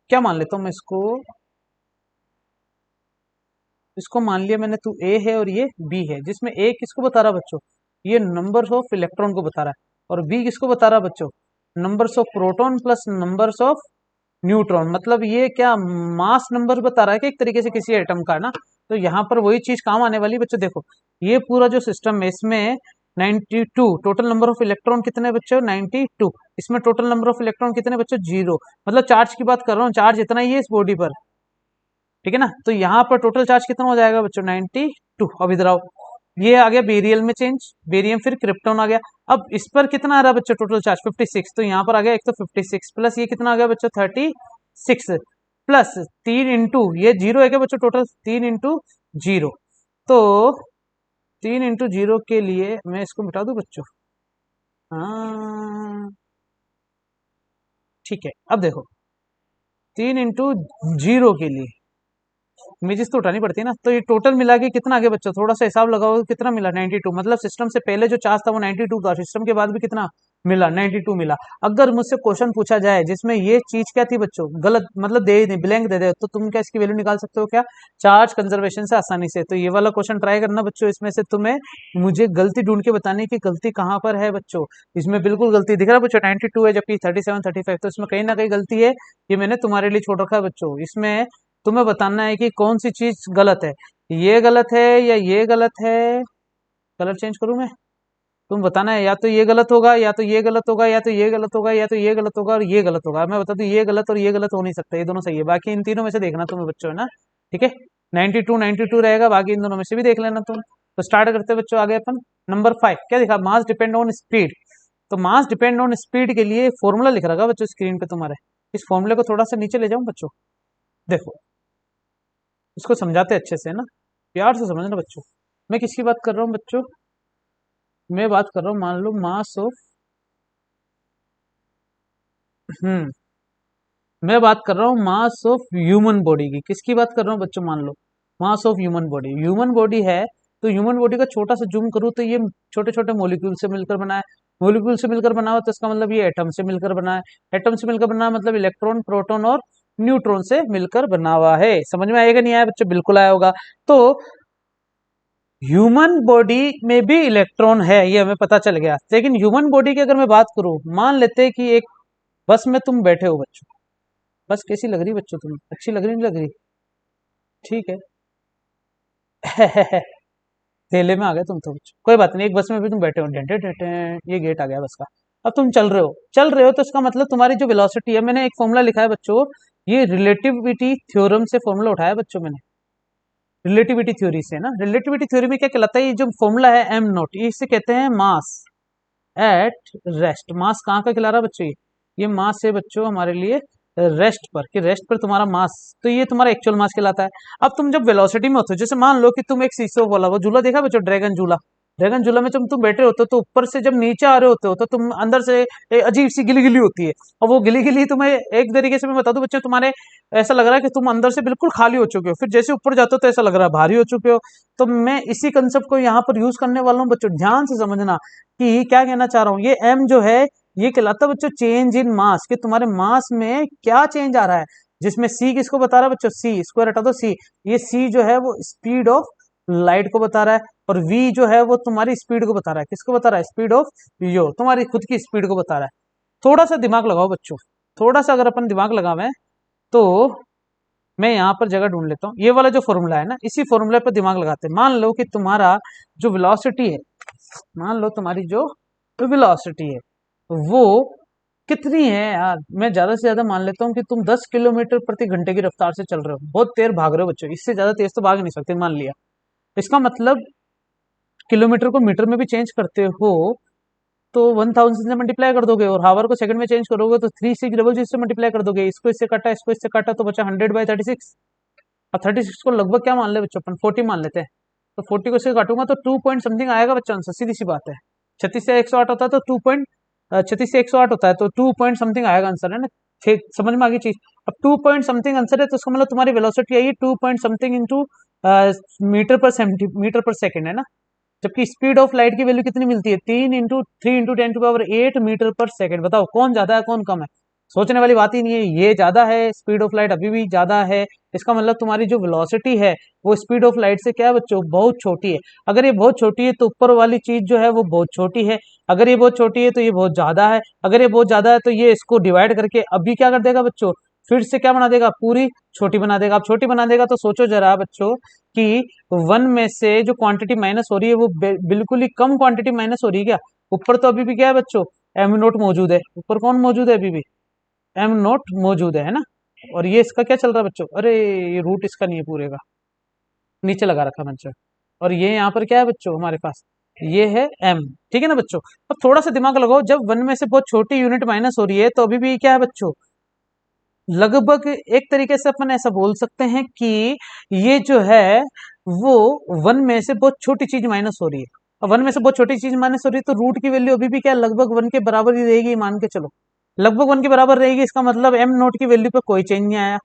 क्या मान लेता हूँ मैं इसको, इसको मान लिया मैंने, तू A है और ये B है, जिसमें A किसको बता रहा बच्चों, ये नंबर्स ऑफ इलेक्ट्रॉन को बता रहा है, और B किसको बता रहा बच्चों, numbers of proton plus numbers of neutron. मतलब ये क्या मास नंबर बता रहा है कि एक तरीके से किसी एटम का ना। तो यहाँ पर वही चीज काम आने वाली बच्चों, देखो ये पूरा जो सिस्टम है इसमें 92 टोटल नंबर ऑफ इलेक्ट्रॉन कितने बच्चों, 92। इसमें टोटल नंबर ऑफ इलेक्ट्रॉन कितने बच्चों, 0। मतलब चार्ज की बात कर रहा हूँ, चार्ज इतना ही है इस बॉडी पर, ठीक है ना। तो यहाँ पर टोटल चार्ज कितना हो जाएगा बच्चों, 92। अब इधर आओ, ये आ गया बेरियल में चेंज, बेरियम फिर क्रिप्टॉन आ गया। अब इस पर कितना आ रहा है बच्चों, टोटल चार्ज 56। तो यहाँ पर आ गया एक तो 56 प्लस ये कितना आ गया बच्चों, 36 प्लस 3 इंटू ये 0 है क्या बच्चों, टोटल 3 इंटू 0। तो 3 इंटू 0 के लिए मैं इसको मिटा दूं बच्चों, हाँ ठीक है। अब देखो 3 इंटू 0 के लिए इमेजेस तो उठानी पड़ती है ना, तो ये टोटल मिला के कितना आ गया बच्चों, थोड़ा सा हिसाब लगाओ कितना मिला, 92। मतलब सिस्टम से पहले जो चार्ज था वो 92 था, सिस्टम के बाद भी कितना मिला, 92 मिला। अगर मुझसे क्वेश्चन पूछा जाए जिसमें ये चीज क्या थी बच्चों, गलत मतलब दे ही नहीं, ब्लैंक दे दे, तो तुम क्या इसकी वैल्यू निकाल सकते हो क्या, चार्ज कंजर्वेशन से आसानी से। तो ये वाला क्वेश्चन ट्राई करना बच्चों, इसमें से तुम्हें मुझे गलती ढूंढ के बताने की गलती कहाँ पर है बच्चों। इसमें बिल्कुल गलती दिख रहा है बच्चों, 92 है जबकि 37 35, तो इसमें कहीं ना कहीं गलती है। ये मैंने तुम्हारे लिए छोड़ रखा है बच्चों। इसमें तुम्हें बताना है कि कौन सी चीज गलत है, ये गलत है या ये गलत है। कलर चेंज करूं मैं, तुम बताना है, या तो ये गलत होगा, या तो ये गलत होगा, या तो ये गलत होगा, या तो ये गलत होगा और ये गलत होगा। मैं बता दूं ये गलत और ये गलत हो नहीं सकता, ये दोनों सही है। बाकी इन तीनों में से देखना तुम्हें बच्चों, है ना, ठीक है। 92 92 रहेगा, बाकी इन दोनों में से भी देख लेना तुम। तो स्टार्ट करते हैं बच्चों, आगे अपन नंबर 5 क्या दिखा, मास डिपेंड ऑन स्पीड। तो मास डिपेंड ऑन स्पीड के लिए फॉर्मूला लिख रखा बच्चों स्क्रीन पे तुम्हारे। इस फॉर्मूले को थोड़ा सा नीचे ले जाऊं बच्चों, देखो इसको समझाते अच्छे से, है ना, प्यार से समझना बच्चों। मैं किसकी बात कर रहा हूँ बच्चों, मैं बात कर रहा हूँ, मान लो मास ऑफ, हम्म मैं बात कर रहा हूँ मास ऑफ ह्यूमन बॉडी की। किसकी बात कर रहा हूँ बच्चों, मान लो mass of human body. Human body है तो ह्यूमन बॉडी का छोटा सा जूम करूँ तो ये छोटे छोटे मोलिक्यूल से मिलकर बना है। मोलिक्यूल से मिलकर बना हुआ तो इसका मतलब ये एटम से मिलकर बना है। एटम से मिलकर बना है मतलब इलेक्ट्रॉन प्रोटॉन और न्यूट्रॉन से मिलकर बना हुआ है। समझ में आएगा नहीं आया बच्चों, बिल्कुल आया होगा। तो ह्यूमन बॉडी में भी इलेक्ट्रॉन है ये हमें पता चल गया, लेकिन ह्यूमन बॉडी की अगर मैं बात करूं, मान लेते हैं कि एक बस में तुम बैठे हो बच्चों। बस कैसी लग रही बच्चों, तुम्हें अच्छी लग रही नहीं लग रही, ठीक है। थैले में आ गए तुम तो बच्चों, कोई बात नहीं। एक बस में भी तुम बैठे हो, डेंटे डेंटे, ये गेट आ गया बस का। अब तुम चल रहे हो तो इसका मतलब तुम्हारी जो वेलोसिटी है, मैंने एक फॉर्मूला लिखा है बच्चों, ये रिलेटिविटी थ्योरम से फॉर्मूला उठाया है बच्चों मैंने, रिलेटिविटी थ्योरी से ना। रिलेटिविटी थ्योरी में क्या कहलाता है, ये जो फॉर्मूला है एम नॉट, इसे कहते हैं मास एट रेस्ट। मास कहाँ का खिला रहा है बच्चों, ये मास है बच्चों हमारे लिए रेस्ट पर, कि रेस्ट पर तुम्हारा मास, तो ये तुम्हारा एक्चुअल मास कहलाता है। अब तुम जब वेलोसिटी में होते हो, जैसे मान लो कि तुम एक सीसो वाला वो झूला देखा बच्चों, ड्रैगन झूला। ड्रैगन झूला में जब तुम बैठे होते हो तो ऊपर से जब नीचे आ रहे होते हो तो तुम अंदर से अजीब सी गिली गिली होती है, और वो गिली गिली तुम्हें एक तरीके से मैं बता दूं बच्चों, तुम्हारे ऐसा लग रहा है कि तुम अंदर से बिल्कुल खाली हो चुके हो, फिर जैसे ऊपर जाते हो तो ऐसा लग रहा है भारी हो चुके हो। तो मैं इसी कंसेप्ट को यहाँ पर यूज करने वाला हूँ बच्चों, ध्यान से समझना कि क्या कहना चाह रहा हूँ। ये एम जो है ये कहलाता है बच्चों चेंज इन मास, कि तुम्हारे मास में क्या चेंज आ रहा है। जिसमें सी किसको बता रहा है बच्चों, सी स्क्वायर हटा दो सी, ये सी जो है वो स्पीड ऑफ लाइट को बता रहा है, और वी जो है वो तुम्हारी स्पीड को बता रहा है। किसको बता रहा है, स्पीड ऑफ यो, तुम्हारी खुद की स्पीड को बता रहा है। थोड़ा सा दिमाग लगाओ बच्चों, थोड़ा सा अगर अपन दिमाग लगावें तो मैं यहाँ पर जगह ढूंढ लेता हूँ। ये वाला जो फॉर्मूला है ना, इसी फॉर्मूले पर दिमाग लगाते हैं। मान लो कि तुम्हारा जो वेलोसिटी है, मान लो तुम्हारी जो वेलोसिटी है वो कितनी है यार, मैं ज्यादा से ज्यादा मान लेता हूँ कि तुम 10 किलोमीटर प्रति घंटे की रफ्तार से चल रहे हो, बहुत तेज भाग रहे हो बच्चों, इससे ज्यादा तेज तो भाग नहीं सकते मान लिया। इसका मतलब किलोमीटर को मीटर में भी चेंज करते हो तो 1000 से मल्टीप्लाई कर दोगे, और हावर को सेकंड में चेंज करोगे तो 3600 से मल्टीप्लाई कर दोगे। इसको इससे काटा, इसको इससे काटा, तो बचा 100/36। अब 36 को लगभग क्या मान ले बच्चों, अपन 40 मान लेते हैं। तो 40 को इससे काटूंगा तो 2 पॉइंट समथिंग आएगा बच्चा आंसर, सीधी सी बात है। 36 से 108 होता है तो 36 से 108 होता है तो 2 पॉइंट समथिंग आएगा आंसर, है ना। ठीक समझ में आ गई चीज। अब 2 पॉइंट समथिंग आंसर है तो उसका मतलब तुम्हारी वेलोसिटी आई है 2 पॉइंट समथिंग इंटू मीटर पर सेकंड, है ना। जबकि स्पीड ऑफ लाइट की वैल्यू कितनी मिलती है, 3 × 10⁻⁸ मीटर पर सेकंड। बताओ कौन ज्यादा है कौन कम है, सोचने वाली बात ही नहीं है। ये ज्यादा है, स्पीड ऑफ लाइट अभी भी ज्यादा है। इसका मतलब तुम्हारी जो वेलोसिटी है वो स्पीड ऑफ लाइट से क्या है बच्चों, बहुत छोटी है। अगर ये बहुत छोटी है तो ऊपर वाली चीज जो है वो बहुत छोटी है, अगर ये बहुत छोटी है तो ये बहुत ज्यादा है, अगर ये बहुत ज्यादा है तो ये इसको डिवाइड करके अभी क्या कर देगा बच्चों, फिर से क्या बना देगा, पूरी छोटी बना देगा। अब छोटी बना देगा तो सोचो जरा बच्चों कि वन में से जो क्वांटिटी माइनस हो रही है वो बिल्कुल ही कम क्वांटिटी माइनस हो रही है क्या। ऊपर तो अभी भी क्या है बच्चों, एम नोट मौजूद है, ऊपर कौन मौजूद है, अभी भी एम नोट मौजूद है ना। और ये इसका क्या चल रहा है बच्चों, अरे ये रूट इसका नहीं है पूरे का, नीचे लगा रखा बच्चों। और ये यहाँ पर क्या है बच्चों हमारे पास, ये है एम, ठीक है ना बच्चों। अब थोड़ा सा दिमाग लगाओ, जब वन में से बहुत छोटी यूनिट माइनस हो रही है तो अभी भी क्या है बच्चों, लगभग एक तरीके से अपन ऐसा बोल सकते हैं कि ये जो है वो वन में से बहुत छोटी चीज माइनस हो रही है। और वन में से बहुत छोटी चीज माइनस हो रही है तो रूट की वैल्यू अभी भी क्या लगभग वन के बराबर ही रहेगी, मान के चलो लगभग वन के बराबर रहेगी। इसका मतलब एम नोट की वैल्यू पे कोई चेंज नहीं आया।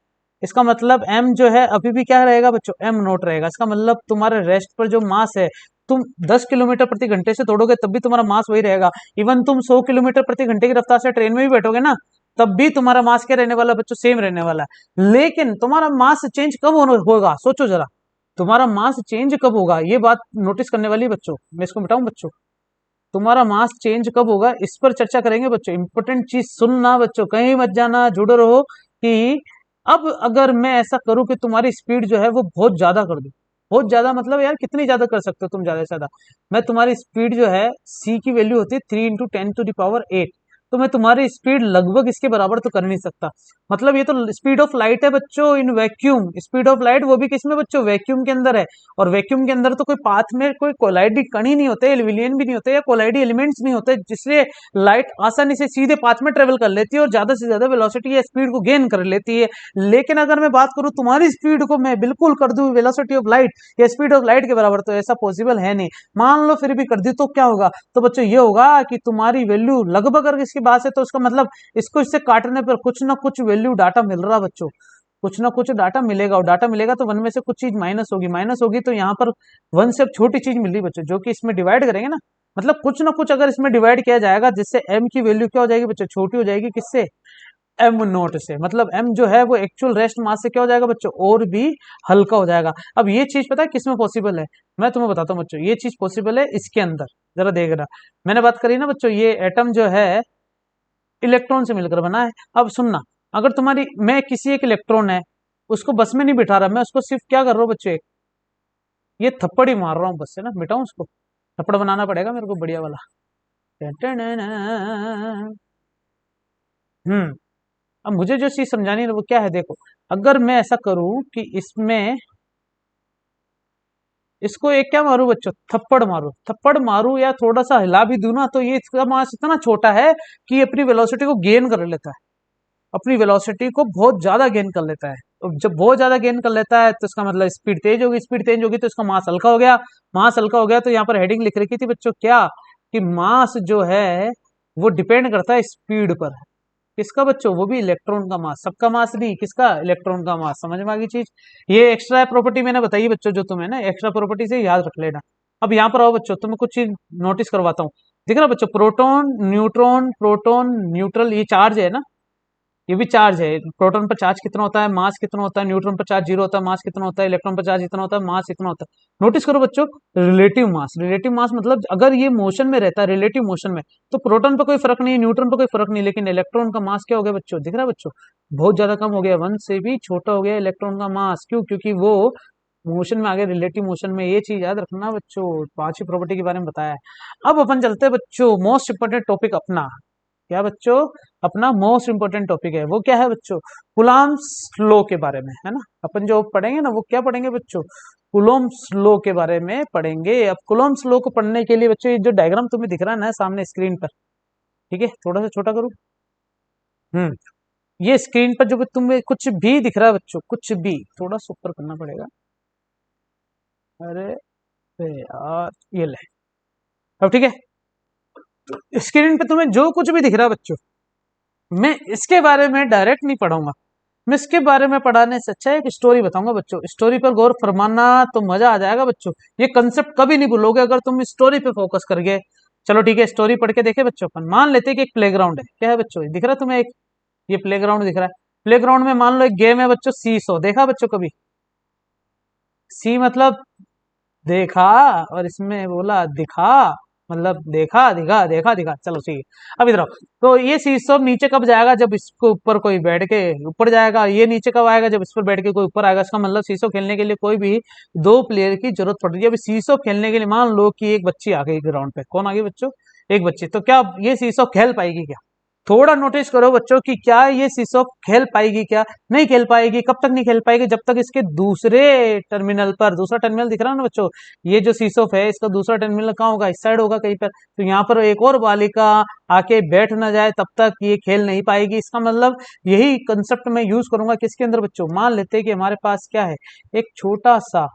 इसका मतलब एम जो है अभी भी क्या रहेगा बच्चों, एम नोट रहेगा। इसका मतलब तुम्हारे रेस्ट पर जो मास है तुम 10 किलोमीटर प्रति घंटे से दौड़ोगे तब भी तुम्हारा मास वही रहेगा। इवन तुम 100 किलोमीटर प्रति घंटे की रफ्तार से ट्रेन में भी बैठोगे ना, तब भी तुम्हारा मास क्या रहने वाला बच्चों, सेम रहने वाला है। लेकिन तुम्हारा मास चेंज कब होगा, सोचो जरा, तुम्हारा मास चेंज कब होगा, ये बात नोटिस करने वाली है बच्चों। मैं इसको बताऊं बच्चों, तुम्हारा मास चेंज कब होगा इस पर चर्चा करेंगे बच्चों। इंपॉर्टेंट चीज सुनना बच्चों, कहीं मत जाना, जुड़े रहो। कि अब अगर मैं ऐसा करूं कि तुम्हारी स्पीड जो है वो बहुत ज्यादा कर दूं, बहुत ज्यादा मतलब यार कितनी ज्यादा कर सकते हो तुम, ज्यादा से ज्यादा मैं तुम्हारी स्पीड जो है, सी की वैल्यू होती है 3 × 10⁸, तो मैं तुम्हारी स्पीड लगभग इसके बराबर तो कर नहीं सकता। मतलब ये तो स्पीड ऑफ लाइट है बच्चों in vacuum, speed of light वो भी किसमें बच्चों, वैक्यूम के अंदर है। और वैक्यूम के अंदर तो कोई पाथ में कोई कोलाइडी कण ही नहीं होते, विलियन भी नहीं होते, या कोलाइडी एलिमेंट्स नहीं होते, जिससे लाइट आसानी से सीधे पाथ में ट्रेवल कर लेती है और ज्यादा से ज्यादा वेलोसिटी या स्पीड को गेन कर लेती है। लेकिन अगर मैं बात करूं तुम्हारी स्पीड को मैं बिल्कुल कर दूं वेलोसिटी ऑफ लाइट या स्पीड ऑफ लाइट के बराबर, तो ऐसा पॉसिबल है नहीं। मान लो फिर भी कर दी तो क्या होगा, तो बच्चों ये होगा कि तुम्हारी वैल्यू लगभग, अगर इसकी बात है तो उसका मतलब इसको इससे काटने पर कुछ ना कुछ वैल्यू डाटा मिल रहा बच्चों, कुछ ना कुछ डाटा मिलेगा। और डाटा मिलेगा तो वन में से कुछ चीज माइनस होगी, माइनस होगी तो यहाँ पर वन से अब छोटी चीज मिल रही बच्चों, जो कि इसमें डिवाइड करेंगे ना, मतलब कुछ ना कुछ अगर इसमें डिवाइड किया जाएगा, जिससे एम की वैल्यू क्या हो जाएगी बच्चों, छोटी हो जाएगी। किससे, एम नोट से। मतलब एम जो है वो एक्चुअल रेस्ट मास से क्या हो जाएगा बच्चों, और भी हल्का हो जाएगा। अब ये चीज पता है किसमें पॉसिबल है, मैं तुम्हें बताता हूँ बच्चों, ये चीज पॉसिबल है इसके अंदर। जरा देख रहा, मैंने बात करी ना बच्चों, ये एटम जो है इलेक्ट्रॉन से मिलकर बना है। अब सुनना, अगर तुम्हारी, मैं किसी एक इलेक्ट्रॉन है उसको बस में नहीं बिठा रहा, मैं उसको सिर्फ क्या कर रहा हूँ बच्चों, ये थप्पड़ ही मार रहा हूँ बस से ना, बिठाऊं उसको, थप्पड़ बनाना पड़ेगा मेरे को बढ़िया वाला। हम्म। अब मुझे जो चीज समझानी है वो क्या है, देखो, अगर मैं ऐसा करूं कि इसमें इसको एक क्या मारू बच्चों, थप्पड़ मारू, थप्पड़ मारू या थोड़ा सा हिला भी दूं ना, तो ये इसका मास इतना छोटा है कि ये अपनी वेलोसिटी को गेन कर लेता है, अपनी वेलोसिटी को बहुत ज्यादा गेन कर लेता है। तो जब बहुत ज्यादा गेन कर लेता है तो इसका मतलब स्पीड तेज होगी, स्पीड तेज होगी तो इसका मास हल्का हो गया, मास हल्का हो गया तो यहाँ पर हेडिंग लिख रखी थी बच्चों क्या, कि मास जो है वो डिपेंड करता है स्पीड पर। किसका बच्चों, वो भी इलेक्ट्रॉन का मास, सबका मास नहीं, किसका, इलेक्ट्रॉन का मास। समझ में आ गई चीज। ये एक्स्ट्रा प्रॉपर्टी मैंने बताई बच्चों, जो तुम्हें ना एक्स्ट्रा प्रॉपर्टी से याद रख लेना। अब यहाँ पर आओ बच्चों, तुम्हें कुछ चीज नोटिस करवाता हूँ। दिख रहा बच्चों, प्रोटॉन न्यूट्रॉन, प्रोटॉन न्यूट्रल, ये चार्ज है ना, ये भी चार्ज है। प्रोटॉन पर चार्ज कितना होता है, मास कितना होता है, न्यूट्रॉन पर चार्ज 0 होता है, मास कितना होता है, इलेक्ट्रॉन पर चार्ज इतना होता है, मास इतना होता है। नोटिस करो बच्चों, रिलेटिव मास, रिलेटिव मास मतलब अगर ये मोशन में रहता है, रिलेटिव मोशन में, तो प्रोटॉन पर कोई फर्क नहीं, न्यूट्रॉन पर कोई फर्क नहीं, लेकिन इलेक्ट्रॉन का मास क्या हो गया बच्चों, दिख रहा है बच्चों, बहुत ज्यादा कम हो गया, वन से भी छोटा हो गया इलेक्ट्रॉन का मास। क्यों, क्योंकि वो मोशन में आ गया, रिलेटिव मोशन में। ये चीज याद रखना बच्चों, पांचवी प्रॉपर्टी के बारे में बताया है। अब अपन चलते हैं बच्चों मोस्ट इंपोर्टेंट टॉपिक अपना, क्या बच्चों, अपना मोस्ट इंपोर्टेंट टॉपिक है, वो क्या है बच्चों, कुलाम्स लॉ के बारे में, है ना। अपन जो पढ़ेंगे ना वो क्या पढ़ेंगे बच्चों, कुलोम्स लॉ के बारे में पढ़ेंगे। अब कुलोम्स लॉ को पढ़ने के लिए बच्चों, ये जो डायग्राम तुम्हें दिख रहा है ना सामने स्क्रीन पर, ठीक है, थोड़ा सा छोटा करूं, हम्म, ये स्क्रीन पर जो भी तुम्हें कुछ भी दिख रहा है बच्चों, कुछ भी, थोड़ा सा ऊपर करना पड़ेगा, अरे अरे यार, ये ले, अब ठीक है। स्क्रीन पे तुम्हें जो कुछ भी दिख रहा है बच्चों, मैं इसके बारे में डायरेक्ट नहीं पढ़ाऊंगा, मैं इसके बारे में पढ़ाने से अच्छा है एक स्टोरी बताऊंगा बच्चों। स्टोरी पर गौर फरमाना तो मजा आ जाएगा बच्चों, ये कंसेप्ट कभी नहीं भूलोगे अगर तुम स्टोरी पे फोकस कर गए। चलो ठीक है, स्टोरी पढ़ के देखे बच्चों। अपन मान लेते हैं कि एक प्लेग्राउंड है, क्या है बच्चों, दिख रहा है तुम्हें एक, ये प्लेग्राउंड दिख रहा है। प्लेग्राउंड में मान लो एक गेम है बच्चों, सीसो, देखा बच्चों कभी, सी मतलब देखा, और इसमें बोला दिखा, मतलब देखा दिखा देखा दिखा, चलो ठीक है। अब इधर आओ, तो ये शीर्षक नीचे कब जाएगा, जब इसको ऊपर कोई बैठ के ऊपर जाएगा, ये नीचे कब आएगा, जब इस पर बैठ के कोई ऊपर आएगा। इसका मतलब शीशो खेलने के लिए कोई भी दो प्लेयर की जरूरत पड़ रही है। अभी शीशो खेलने के लिए मान लो कि एक बच्ची आ गई ग्राउंड पे, कौन आ गई बच्चों, एक बच्ची, तो क्या ये शीशो खेल पाएगी क्या, थोड़ा नोटिस करो बच्चों कि क्या ये शीशो खेल पाएगी, क्या नहीं खेल पाएगी। कब तक नहीं खेल पाएगी, जब तक इसके दूसरे टर्मिनल पर, दूसरा टर्मिनल दिख रहा है ना बच्चों, ये जो सीसोफ है इसका दूसरा टर्मिनल कहाँ होगा, इस साइड होगा कहीं पर, तो यहाँ पर एक और बालिका आके बैठ ना जाए तब तक ये खेल नहीं पाएगी। इसका मतलब यही कंसेप्ट मैं यूज करूंगा किसके अंदर बच्चों, मान लेते हैं कि हमारे पास क्या है, एक छोटा सा,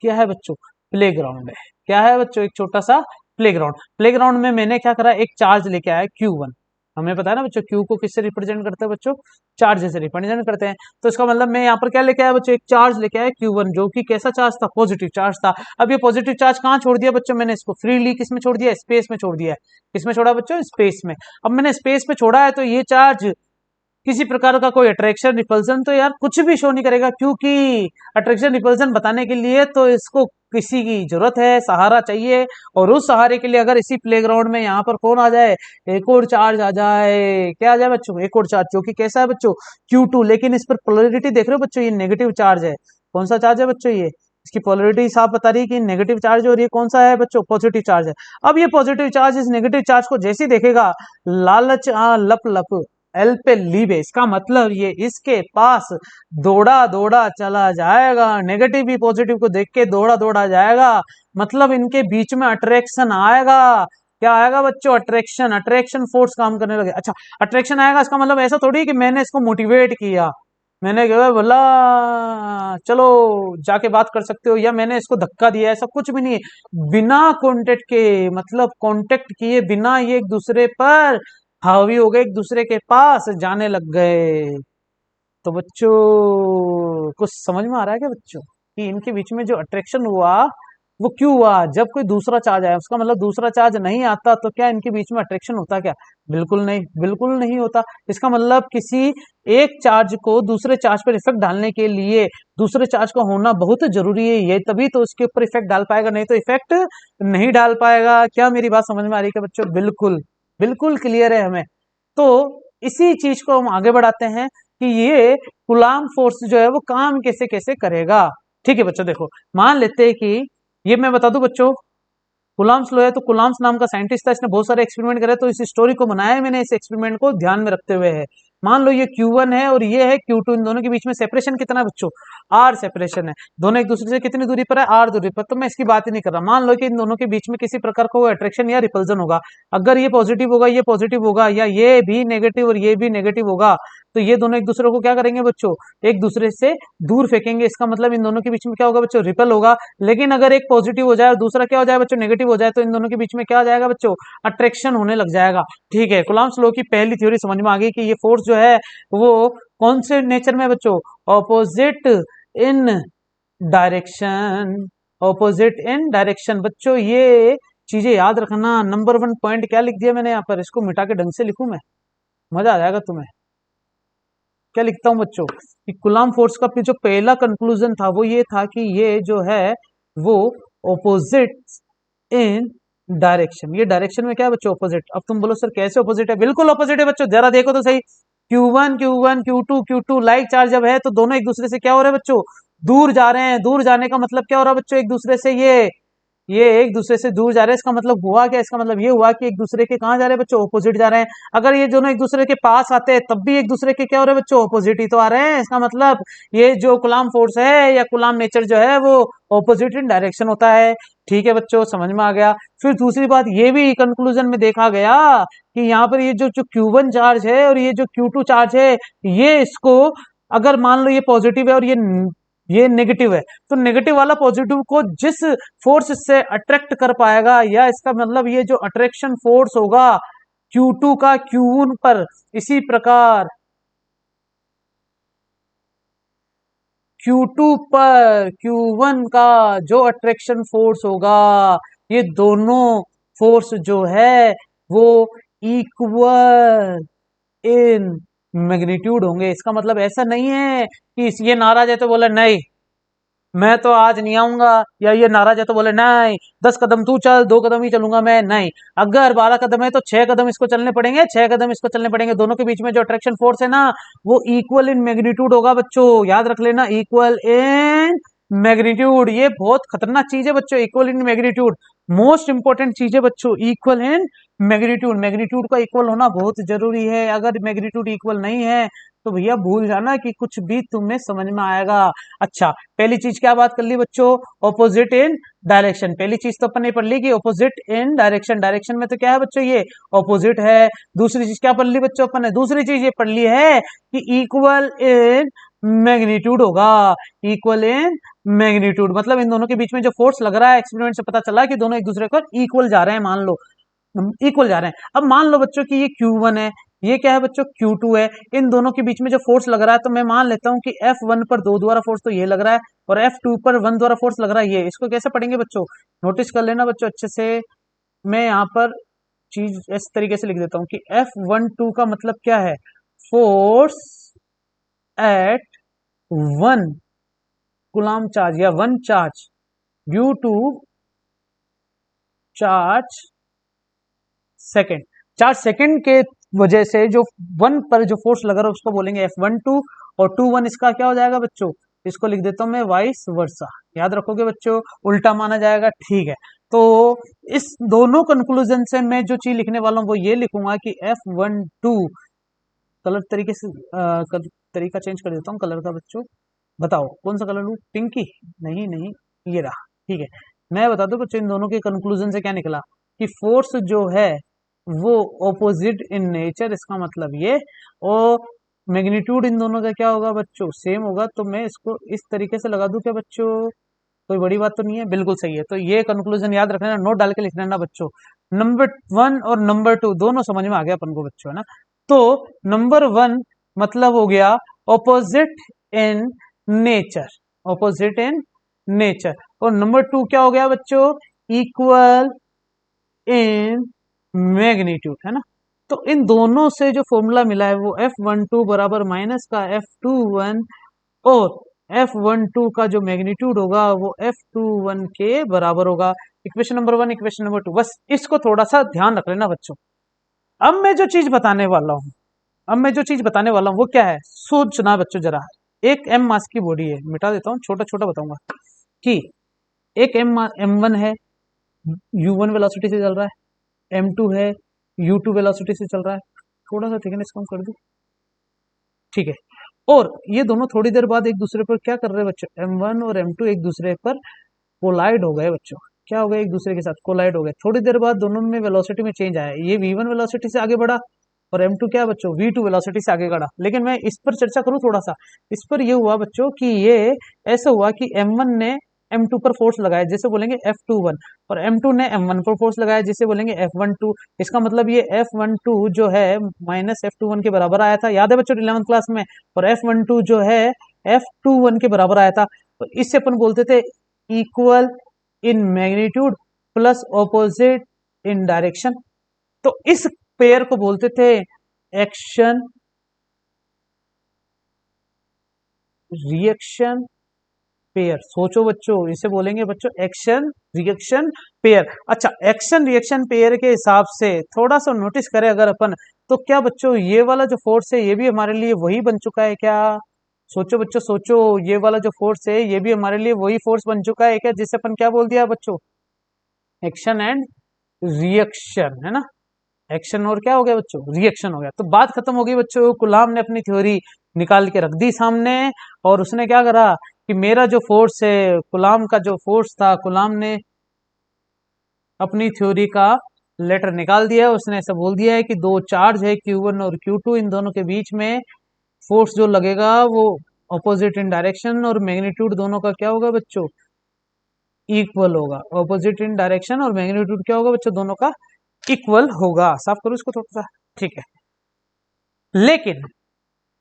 क्या है बच्चों, प्ले ग्राउंड है, क्या है बच्चों, एक छोटा सा प्ले ग्राउंड। प्ले ग्राउंड में मैंने क्या करा, एक चार्ज लेके आया Q1, हमें पता है ना बच्चों, क्यू को किससे रिप्रेजेंट करते हैं बच्चों, चार्ज से रिप्रेजेंट करते हैं। तो इसका मतलब मैं यहाँ पर क्या लेके आया बच्चों, एक चार्ज लेके आया Q1, जो कि कैसा चार्ज था, पॉजिटिव चार्ज था। अब ये पॉजिटिव चार्ज कहाँ छोड़ दिया बच्चों, मैंने इसको फ्रीली किसमें छोड़ दिया, स्पेस में छोड़ दिया है। किसमें छोड़ा बच्चों, स्पेस में। अब मैंने स्पेस में छोड़ा है तो ये चार्ज किसी प्रकार का कोई अट्रैक्शन रिपल्सन तो यार कुछ भी शो नहीं करेगा, क्योंकि अट्रैक्शन रिपल्सन बताने के लिए तो इसको किसी की जरूरत है, सहारा चाहिए। और उस सहारे के लिए अगर इसी प्लेग्राउंड में यहाँ पर कौन आ जाए, एक और चार्ज आ जाए, क्या आ जाए बच्चों, एक और चार्ज, जो कि कैसा है बच्चों, Q2। लेकिन इस पर पोलरिटी देख रहे हो बच्चों, ये नेगेटिव चार्ज है। कौन सा चार्ज है बच्चों, ये इसकी पोलरिटी साफ बता रही है कि नेगेटिव चार्ज है, और ये कौन सा है बच्चों, पॉजिटिव चार्ज है। अब ये पॉजिटिव चार्ज इस नेगेटिव चार्ज को जैसे ही देखेगा, लालच लप लप एल पे लीव है, इसका मतलब ये इसके पास दौड़ा दौड़ा चला जाएगा, नेगेटिव भी पॉजिटिव को देख के दौड़ा दौड़ा जाएगा, मतलब इनके बीच में अट्रैक्शन आएगा। क्या आएगा बच्चों, अट्रैक्शन, अट्रैक्शन फोर्स काम करने लगे। अच्छा, अट्रैक्शन आएगा, इसका मतलब ऐसा थोड़ी कि मैंने इसको मोटिवेट किया, मैंने कहा बोला चलो जाके बात कर सकते हो, या मैंने इसको धक्का दिया, ऐसा कुछ भी नहीं है। बिना कांटेक्ट के, मतलब कांटेक्ट किए बिना ये एक दूसरे पर हावी हो गए, एक दूसरे के पास जाने लग गए। तो बच्चों कुछ समझ में आ रहा है क्या बच्चों, कि इनके बीच में जो अट्रैक्शन हुआ वो क्यों हुआ, जब कोई दूसरा चार्ज आया। उसका मतलब दूसरा चार्ज नहीं आता तो क्या इनके बीच में अट्रैक्शन होता क्या, बिल्कुल नहीं, बिल्कुल नहीं होता। इसका मतलब किसी एक चार्ज को दूसरे चार्ज पर इफेक्ट डालने के लिए दूसरे चार्ज का होना बहुत जरूरी है, ये तभी तो उसके ऊपर इफेक्ट डाल पाएगा, नहीं तो इफेक्ट नहीं डाल पाएगा। क्या मेरी बात समझ में आ रही है बच्चों, बिल्कुल बिल्कुल क्लियर है हमें। तो इसी चीज को हम आगे बढ़ाते हैं कि ये कूलाम फोर्स जो है वो काम कैसे कैसे करेगा। ठीक है बच्चों, देखो मान लेते हैं कि ये मैं बता दूं बच्चों, कुलाम्स लो है, तो कुलाम्स नाम का साइंटिस्ट था, इसने बहुत सारे एक्सपेरिमेंट करे, तो इस स्टोरी को बनाया है मैंने, इस एक्सपेरिमेंट को ध्यान में रखते हुए है। मान लो ये Q1 है और ये है Q2, इन दोनों के बीच में सेपरेशन कितना है बच्चों, R सेपरेशन है। दोनों एक दूसरे से कितनी दूरी पर है, R दूरी पर। तो मैं इसकी बात ही नहीं कर रहा, मान लो कि इन दोनों के बीच में किसी प्रकार का कोई अट्रैक्शन या रिपल्जन होगा। अगर ये पॉजिटिव होगा, ये पॉजिटिव होगा, या ये भी नेगेटिव और ये भी नेगेटिव होगा, तो ये दोनों एक दूसरे को क्या करेंगे बच्चों, एक दूसरे से दूर फेंकेंगे। इसका मतलब इन दोनों के बीच में क्या होगा बच्चों, रिपल होगा। लेकिन अगर एक पॉजिटिव हो जाए और दूसरा क्या हो जाए बच्चों, नेगेटिव हो जाए, तो इन दोनों के बीच में क्या हो जाएगा बच्चों, अट्रैक्शन होने लग जाएगा। ठीक है, कूलम्ब्स लॉ की पहली थ्योरी समझ में आ गई कि ये फोर्स जो है वो कौन से नेचर में है बच्चों, opposite in direction, opposite in direction. बच्चों ये चीजें याद रखना। नंबर 1 पॉइंट क्या लिख दिया मैंने यहाँ पर, इसको मिटा के ढंग से लिखूं मैं, मजा आ जाएगा तुम्हें। क्या लिखता हूं बच्चों, कि कूलम्ब फोर्स का जो पहला कंक्लूजन था वो ये था कि ये जो है वो ऑपोजिट इन डायरेक्शन। ये डायरेक्शन में क्या है बच्चों, ऑपोजिट। अब तुम बोलो सर कैसे ऑपोजिट है, बिल्कुल ऑपोजिट है बच्चों, जरा देखो तो सही। Q1 Q1 Q2 Q2 like charge जब है तो दोनों एक दूसरे से क्या हो रहे हैं बच्चों, दूर जा रहे हैं। दूर जाने का मतलब क्या हो रहा है बच्चों, एक दूसरे से ये एक दूसरे से दूर जा रहे हैं। इसका मतलब हुआ क्या, इसका मतलब ये हुआ कि एक दूसरे के कहां जा रहे हैं बच्चों, ऑपोजिट जा रहे हैं। अगर ये दोनों एक दूसरे के पास आते हैं तब भी एक दूसरे के क्या हो रहे हैं बच्चों, ऑपोजिट ही तो आ रहे हैं। इसका मतलब ये जो कूलम्ब फोर्स है या कूलम्ब नेचर जो है वो ऑपोजिट इन डायरेक्शन होता है। ठीक है बच्चों, समझ में आ गया। फिर दूसरी बात ये भी कंक्लूजन में देखा गया कि यहाँ पर ये जो Q1 चार्ज है और ये जो Q2 चार्ज है, ये इसको अगर मान लो ये पॉजिटिव है और ये नेगेटिव है, तो नेगेटिव वाला पॉजिटिव को जिस फोर्स से अट्रैक्ट कर पाएगा, या इसका मतलब ये जो अट्रैक्शन फोर्स होगा Q2 का Q1 पर, इसी प्रकार Q2 पर Q1 का जो अट्रैक्शन फोर्स होगा, ये दोनों फोर्स जो है वो इक्वल इन मैग्नीट्यूड होंगे। इसका मतलब ऐसा नहीं है कि ये नाराज है तो बोला नहीं मैं तो आज नहीं आऊंगा, या ये नाराज है तो बोले नहीं 10 कदम तू चल, 2 कदम ही चलूंगा मैं, नहीं। अगर 12 कदम है तो 6 कदम इसको चलने पड़ेंगे, 6 कदम इसको चलने पड़ेंगे। दोनों के बीच में जो अट्रैक्शन फोर्स है ना वो इक्वल इन मैग्नीट्यूड होगा बच्चों, याद रख लेना, इक्वल इन मैग्नीट्यूड। ये बहुत खतरनाक चीज है बच्चों, equal in magnitude most important चीज है बच्चों, इक्वल इन मैग्नीट्यूड। मैग्नीट्यूड का इक्वल होना बहुत जरूरी है, अगर मैग्नीट्यूड इक्वल नहीं है तो भैया भूल जाना कि कुछ भी तुम्हें समझ में आएगा। अच्छा, पहली चीज क्या बात कर ली बच्चों, ऑपोजिट इन डायरेक्शन। पहली चीज तो अपन ने पढ़ ली कि ऑपोजिट इन डायरेक्शन, डायरेक्शन में तो क्या है बच्चों, ये ऑपोजिट है। दूसरी चीज क्या पढ़ ली बच्चों अपन ने, दूसरी चीज ये पढ़ ली है कि इक्वल इन मैग्नीट्यूड होगा। इक्वल इन मैग्नीट्यूड मतलब इन दोनों के बीच में जो फोर्स लग रहा है, एक्सपेरिमेंट से पता चला कि दोनों एक दूसरे को इक्वल जा रहे हैं, मान लो इक्वल जा रहे हैं। अब मान लो बच्चों कि ये Q1 है, ये क्या है बच्चों, Q2 है। इन दोनों के बीच में जो फोर्स लग रहा है, तो मैं मान लेता हूं कि F1 पर 2 द्वारा फोर्स तो ये लग रहा है, और F2 पर 1 द्वारा फोर्स लग रहा है ये। इसको कैसे पढ़ेंगे बच्चों, नोटिस कर लेना बच्चों अच्छे से। मैं यहाँ पर चीज इस तरीके से लिख देता हूं कि F12 का मतलब क्या है, फोर्स एट 1 कूलम्ब चार्ज या 1 charge due to charge second. Charge second के वजह से जो 1 पर जो फोर्स लग रहा है उसको बोलेंगे F12, और 2 1 इसका क्या हो जाएगा बच्चों, इसको लिख देता हूं मैं वाइस वर्सा। याद रखोगे बच्चों, उल्टा माना जाएगा, ठीक है। तो इस दोनों कंक्लूजन से मैं जो चीज लिखने वाला हूं वो ये लिखूंगा कि F12, कलर तरीके से तरीका चेंज कर देता हूँ कलर का बच्चों। बताओ कौन सा कलर लूं, पिंकी, नहीं नहीं, ये रहा, ठीक है। मैं बता दूं बच्चों इन दोनों के कंक्लूजन से क्या निकला कि फोर्स जो है वो ऑपोजिट इन नेचर, इसका मतलब ये, और मैग्नीट्यूड इन दोनों का क्या होगा बच्चों, सेम होगा। तो मैं इसको इस तरीके से लगा दूं क्या बच्चों, कोई बड़ी बात तो नहीं है, बिल्कुल सही है। तो ये कंक्लूजन याद रखना, नोट डाल के लिख लेना बच्चों। नंबर 1 और नंबर 2 दोनों समझ में आ गया अपन को बच्चों, है ना। तो नंबर 1 मतलब हो गया opposite in nature, opposite in nature, और नंबर 2 क्या हो गया बच्चों, इक्वल इन मैग्नीट्यूड, है ना। तो इन दोनों से जो फॉर्मूला मिला है वो F12 बराबर माइनस का F21, और F12 का जो मैग्नीट्यूड होगा वो F21 के बराबर होगा। इक्वेशन नंबर 1, इक्वेशन नंबर 2, बस इसको थोड़ा सा ध्यान रख लेना बच्चों। अब मैं जो चीज बताने वाला हूं, अब मैं जो चीज बताने वाला हूं वो क्या है, सोचना बच्चों जरा। एक M मास की बॉडी है, मिटा देता हूं, छोटा छोटा बताऊंगा कि एक M1 है, U1 वेलोसिटी से चल रहा है, M2 है, U2 वेलोसिटी से चल रहा है। थोड़ा सा थिकनेस कम कर दूं, ठीक है। और ये दोनों थोड़ी देर बाद एक दूसरे पर क्या कर रहे हैं बच्चों, M1 और M2 एक दूसरे पर कोलाइड हो गए बच्चों। क्या हो गए, एक दूसरे के साथ कोलाइड हो गए। थोड़ी देर बाद दोनों में वेलोसिटी में चेंज आया, ये V1 वेलोसिटी से आगे बढ़ा, और M2 क्या बच्चों, V2 वेलोसिटी से आगे बढ़ा। लेकिन मैं इस पर चर्चा करूं थोड़ा सा, इस पर ये हुआ बच्चों कि ये ऐसा हुआ कि M1 ने M2 पर फोर्स लगाया, जैसे बोलेंगे F21, और M2 ने M1 पर फोर्स लगाया, जैसे बोलेंगे F12। इसका मतलब ये F12 जो है माइनस F21 के बराबर आया था, याद है बच्चों 11th क्लास में। और F12 जो है F21 के बराबर आया था। तो इससे अपन बोलते थे equal in magnitude plus opposite in direction. तो इस पेयर को बोलते थे एक्शन रिएक्शन पेयर। सोचो बच्चों, इसे बोलेंगे बच्चों एक्शन रिएक्शन पेयर। अच्छा, एक्शन रिएक्शन पेयर के हिसाब से थोड़ा सा नोटिस करें अगर अपन, तो क्या बच्चों ये वाला जो फोर्स है ये भी हमारे लिए वही बन चुका है क्या। सोचो बच्चों सोचो, ये वाला जो फोर्स है ये भी हमारे लिए वही फोर्स बन चुका है क्या, जिसे अपन क्या बोल दिया बच्चों, एक्शन एंड रिएक्शन, है ना। एक्शन और क्या हो गया बच्चों, रिएक्शन हो गया। तो बात खत्म हो गई बच्चों, कुलाम ने अपनी थ्योरी निकाल के रख दी सामने, और उसने क्या करा कि मेरा जो फोर्स है, कुलाम का जो फोर्स था, कुलाम ने अपनी थ्योरी का लेटर निकाल दिया है। उसने ऐसा बोल दिया है कि दो चार्ज है Q1 और Q2, इन दोनों के बीच में फोर्स जो लगेगा वो ऑपोजिट इन डायरेक्शन, और मैग्नीट्यूड दोनों का क्या होगा बच्चों, इक्वल होगा। ऑपोजिट इन डायरेक्शन और मैग्नीट्यूड क्या होगा बच्चों, दोनों का इक्वल होगा। साफ करो इसको थोड़ा सा, ठीक है। लेकिन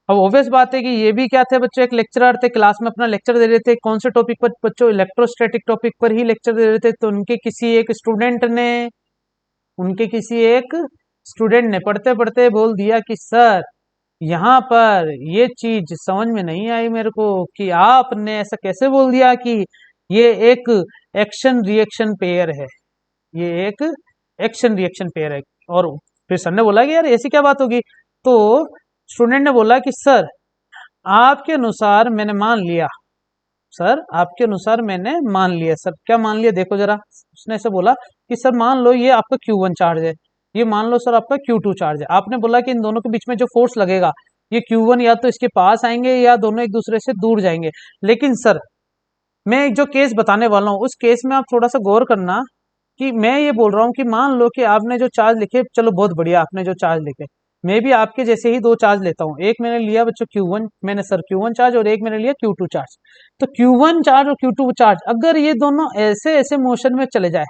अब ऑब्वियस बात है कि ये भी क्या थे बच्चों, एक लेक्चरर थे, क्लास में अपना लेक्चर दे रहे थे। कौन से टॉपिक पर बच्चों, इलेक्ट्रोस्टैटिक टॉपिक पर ही लेक्चर दे रहे थे। तो उनके किसी एक स्टूडेंट ने पढ़ते पढ़ते बोल दिया कि सर यहाँ पर ये चीज समझ में नहीं आई मेरे को, कि आपने ऐसा कैसे बोल दिया कि ये एक एक्शन रिएक्शन पेयर है, ये एक एक्शन रिएक्शन पेयर है। और फिर सर ने बोला कि यार ऐसी क्या बात होगी। तो स्टूडेंट ने बोला कि सर आपके अनुसार मैंने मान लिया, सर आपके अनुसार मैंने मान लिया। सर क्या मान लिया, देखो जरा। उसने ऐसे बोला कि सर मान लो ये आपका Q1 चार्ज है, ये मान लो सर आपका Q2 चार्ज है। आपने बोला कि इन दोनों के बीच में जो फोर्स लगेगा, ये Q1 या तो इसके पास आएंगे या दोनों एक दूसरे से दूर जाएंगे। लेकिन सर मैं जो केस बताने वाला हूँ उस केस में आप थोड़ा सा गौर करना, कि मैं ये बोल रहा हूँ कि मान लो कि आपने जो चार्ज लिखे, चलो बहुत बढ़िया आपने जो चार्ज लिखे, मैं भी आपके जैसे ही दो चार्ज लेता हूँ। एक मैंने लिया बच्चों Q1, मैंने सर Q1 चार्ज, और एक मैंने लिया Q2 चार्ज। तो Q1 चार्ज और Q2 चार्ज अगर ये दोनों ऐसे ऐसे मोशन में चले जाए,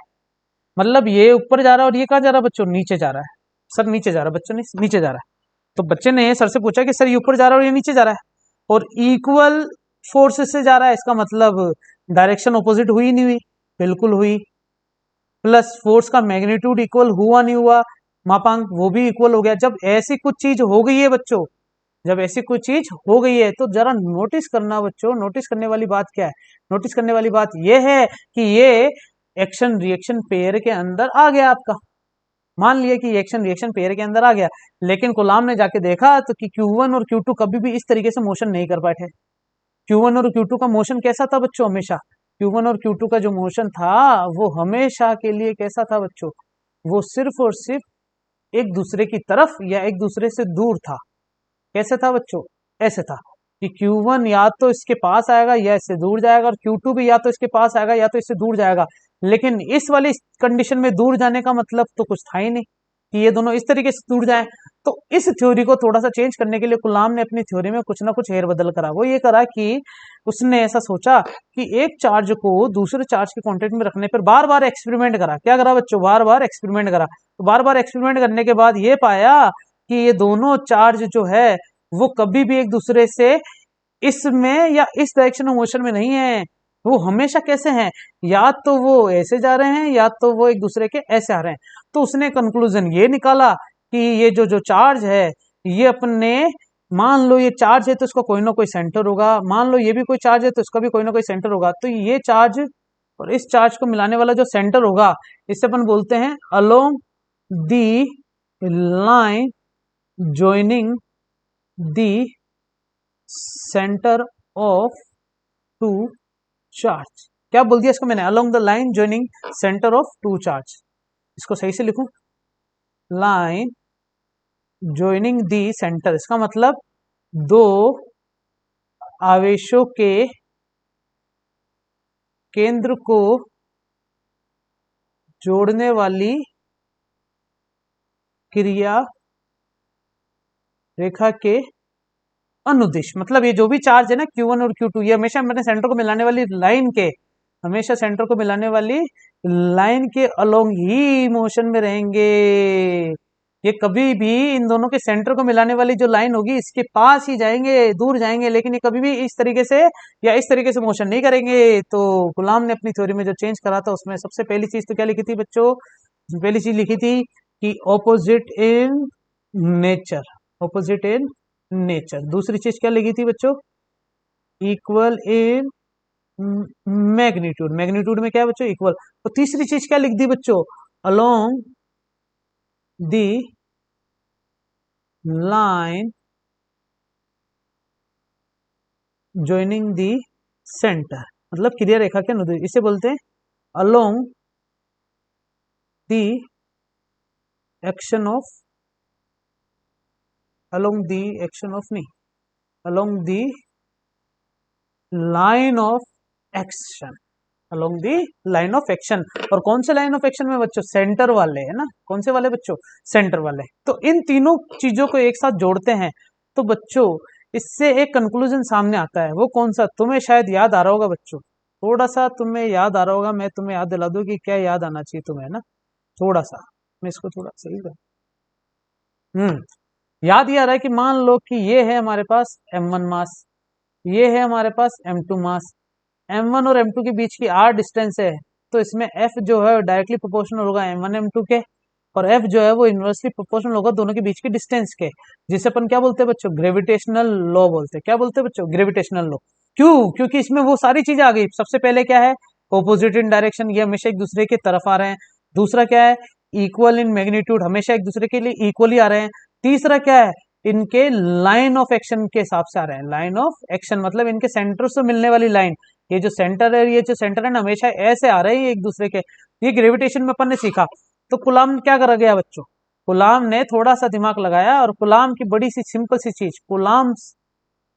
मतलब ये ऊपर जा रहा है और ये कहाँ जा रहा है बच्चों, नीचे जा रहा है। सर नीचे जा रहा है बच्चों, नीचे जा रहा है। तो बच्चे ने सर से पूछा कि सर ये ऊपर जा रहा है और ये नीचे जा रहा है, और इक्वल फोर्सेस से जा रहा है, इसका मतलब डायरेक्शन ऑपोजिट हुई नहीं हुई? बिल्कुल हुई। प्लस फोर्स का मैग्नीट्यूड इक्वल हुआ नहीं हुआ? मापांक वो भी इक्वल हो गया। जब ऐसी कुछ चीज हो गई है बच्चों, जब ऐसी कोई चीज हो गई है, तो जरा नोटिस करना बच्चों, नोटिस करने वाली बात क्या है? नोटिस करने वाली बात यह है कि ये एक्शन रिएक्शन पेयर के अंदर आ गया आपका। मान लिया कि एक्शन रिएक्शन पेयर के अंदर आ गया, लेकिन गुलाम ने जाके देखा तो कि Q1 और Q2 कभी भी इस तरीके से मोशन नहीं कर पाए थे। Q1 और Q2 का मोशन कैसा था बच्चों? हमेशा Q1 और Q2 का जो मोशन था वो हमेशा के लिए कैसा था बच्चों? वो सिर्फ और सिर्फ एक दूसरे की तरफ या एक दूसरे से दूर था। कैसे था बच्चों? ऐसे था कि Q1 या तो इसके पास आएगा या इससे दूर जाएगा, और Q2 भी या तो इसके पास आएगा या तो इससे दूर जाएगा। लेकिन इस वाली कंडीशन में दूर जाने का मतलब तो कुछ था ही नहीं कि ये दोनों इस तरीके से दूर जाएं। तो इस थ्योरी को थोड़ा सा चेंज करने के लिए गुलाम ने अपनी थ्योरी में कुछ ना कुछ हेर बदल करा। वो ये करा कि उसने ऐसा सोचा कि एक चार्ज को दूसरे चार्ज के कांटेक्ट में रखने पर बार बार एक्सपेरिमेंट करा। क्या करा बच्चों? बार बार एक्सपेरिमेंट करा। तो बार बार एक्सपेरिमेंट करने के बाद ये पाया कि ये दोनों चार्ज जो है वो कभी भी एक दूसरे से इसमें या इस डायरेक्शन में मोशन में नहीं है। वो हमेशा कैसे हैं? या तो वो ऐसे जा रहे हैं या तो वो एक दूसरे के ऐसे आ रहे हैं। तो उसने कंक्लूजन ये निकाला कि ये जो जो चार्ज है ये अपने, मान लो ये चार्ज है तो इसका कोई ना कोई सेंटर होगा, मान लो ये भी कोई चार्ज है तो इसका भी कोई ना कोई सेंटर होगा। तो ये चार्ज और इस चार्ज को मिलाने वाला जो सेंटर होगा इसे अपन बोलते हैं along the line joining the center of two charge। क्या बोल दिया इसको मैंने? along the line joining center of two charge। इसको सही से लिखूं, line joining the center, इसका मतलब दो आवेशों के केंद्र को जोड़ने वाली क्रिया रेखा के अनुदिश। मतलब ये जो भी चार्ज है ना Q1 और Q2, ये हमेशा अपने सेंटर को मिलाने वाली लाइन के, हमेशा सेंटर को मिलाने वाली लाइन के अलोंग ही मोशन में रहेंगे। ये कभी भी इन दोनों के सेंटर को मिलाने वाली जो लाइन होगी इसके पास ही जाएंगे, दूर जाएंगे, लेकिन ये कभी भी इस तरीके से या इस तरीके से मोशन नहीं करेंगे। तो गुलाम ने अपनी थ्योरी में जो चेंज करा था उसमें सबसे पहली चीज तो क्या लिखी थी बच्चों? पहली चीज लिखी थी कि opposite in nature, opposite in nature. दूसरी चीज क्या लिखी थी बच्चों? इक्वल इन मैग्नीट्यूड, मैग्नीट्यूड में क्या है बच्चों? इक्वल। तो तीसरी चीज क्या लिख दी बच्चों? Along the line joining the centre, मतलब क्रिया रेखा के अनुदिश, इसे बोलते हैं along the action of, along the action of नहीं, along the line of action, along the line of action. और कौन से लाइन ऑफ एक्शन में बच्चों? सेंटर वाले, है ना? कौन से वाले बच्चों? सेंटर वाले। तो इन तीनों चीजों को एक साथ जोड़ते हैं तो बच्चों इससे एक कंक्लूजन सामने आता है। वो कौन सा? तुम्हें शायद याद आ रहा होगा बच्चों, थोड़ा सा तुम्हें याद आ रहा होगा। मैं तुम्हें याद दिला दूं कि क्या याद आना चाहिए तुम्हें, ना? थोड़ा सा मैं इसको थोड़ा सही कर, याद ये आ रहा है कि मान लो कि ये है हमारे पास M1 मास, ये है हमारे पास M2 मास। M1 और M2 के बीच की r डिस्टेंस है, तो इसमें F जो है डायरेक्टली प्रोपोर्शनल होगा M1 M2 के, और F जो है वो इनवर्सली प्रोपोर्शनल होगा दोनों के बीच की डिस्टेंस के, जिसे अपन क्या बोलते हैं बच्चों? ग्रेविटेशनल लॉ बोलते हैं। क्या बोलते हैं बच्चों? Gravitational law. क्यों? क्योंकि इसमें वो सारी चीजें आ गई। सबसे पहले क्या है? ऑपोजिट इन डायरेक्शन, ये हमेशा एक दूसरे की तरफ आ रहे हैं। दूसरा क्या है? इक्वल इन मैग्नीट्यूड, हमेशा एक दूसरे के लिए इक्वली आ रहे हैं। तीसरा क्या है? इनके लाइन ऑफ एक्शन के हिसाब से आ रहे हैं। लाइन ऑफ एक्शन मतलब इनके सेंटर से मिलने वाली लाइन, ये जो सेंटर है, ये जो सेंटर है ना, हमेशा ऐसे आ रहे हैं एक दूसरे के। ये ग्रेविटेशन में अपन ने सीखा। तो कुलाम ने क्या करा गया बच्चों? कुलाम ने थोड़ा सा दिमाग लगाया और कुलाम की बड़ी सी सिंपल सी चीज, कुलाम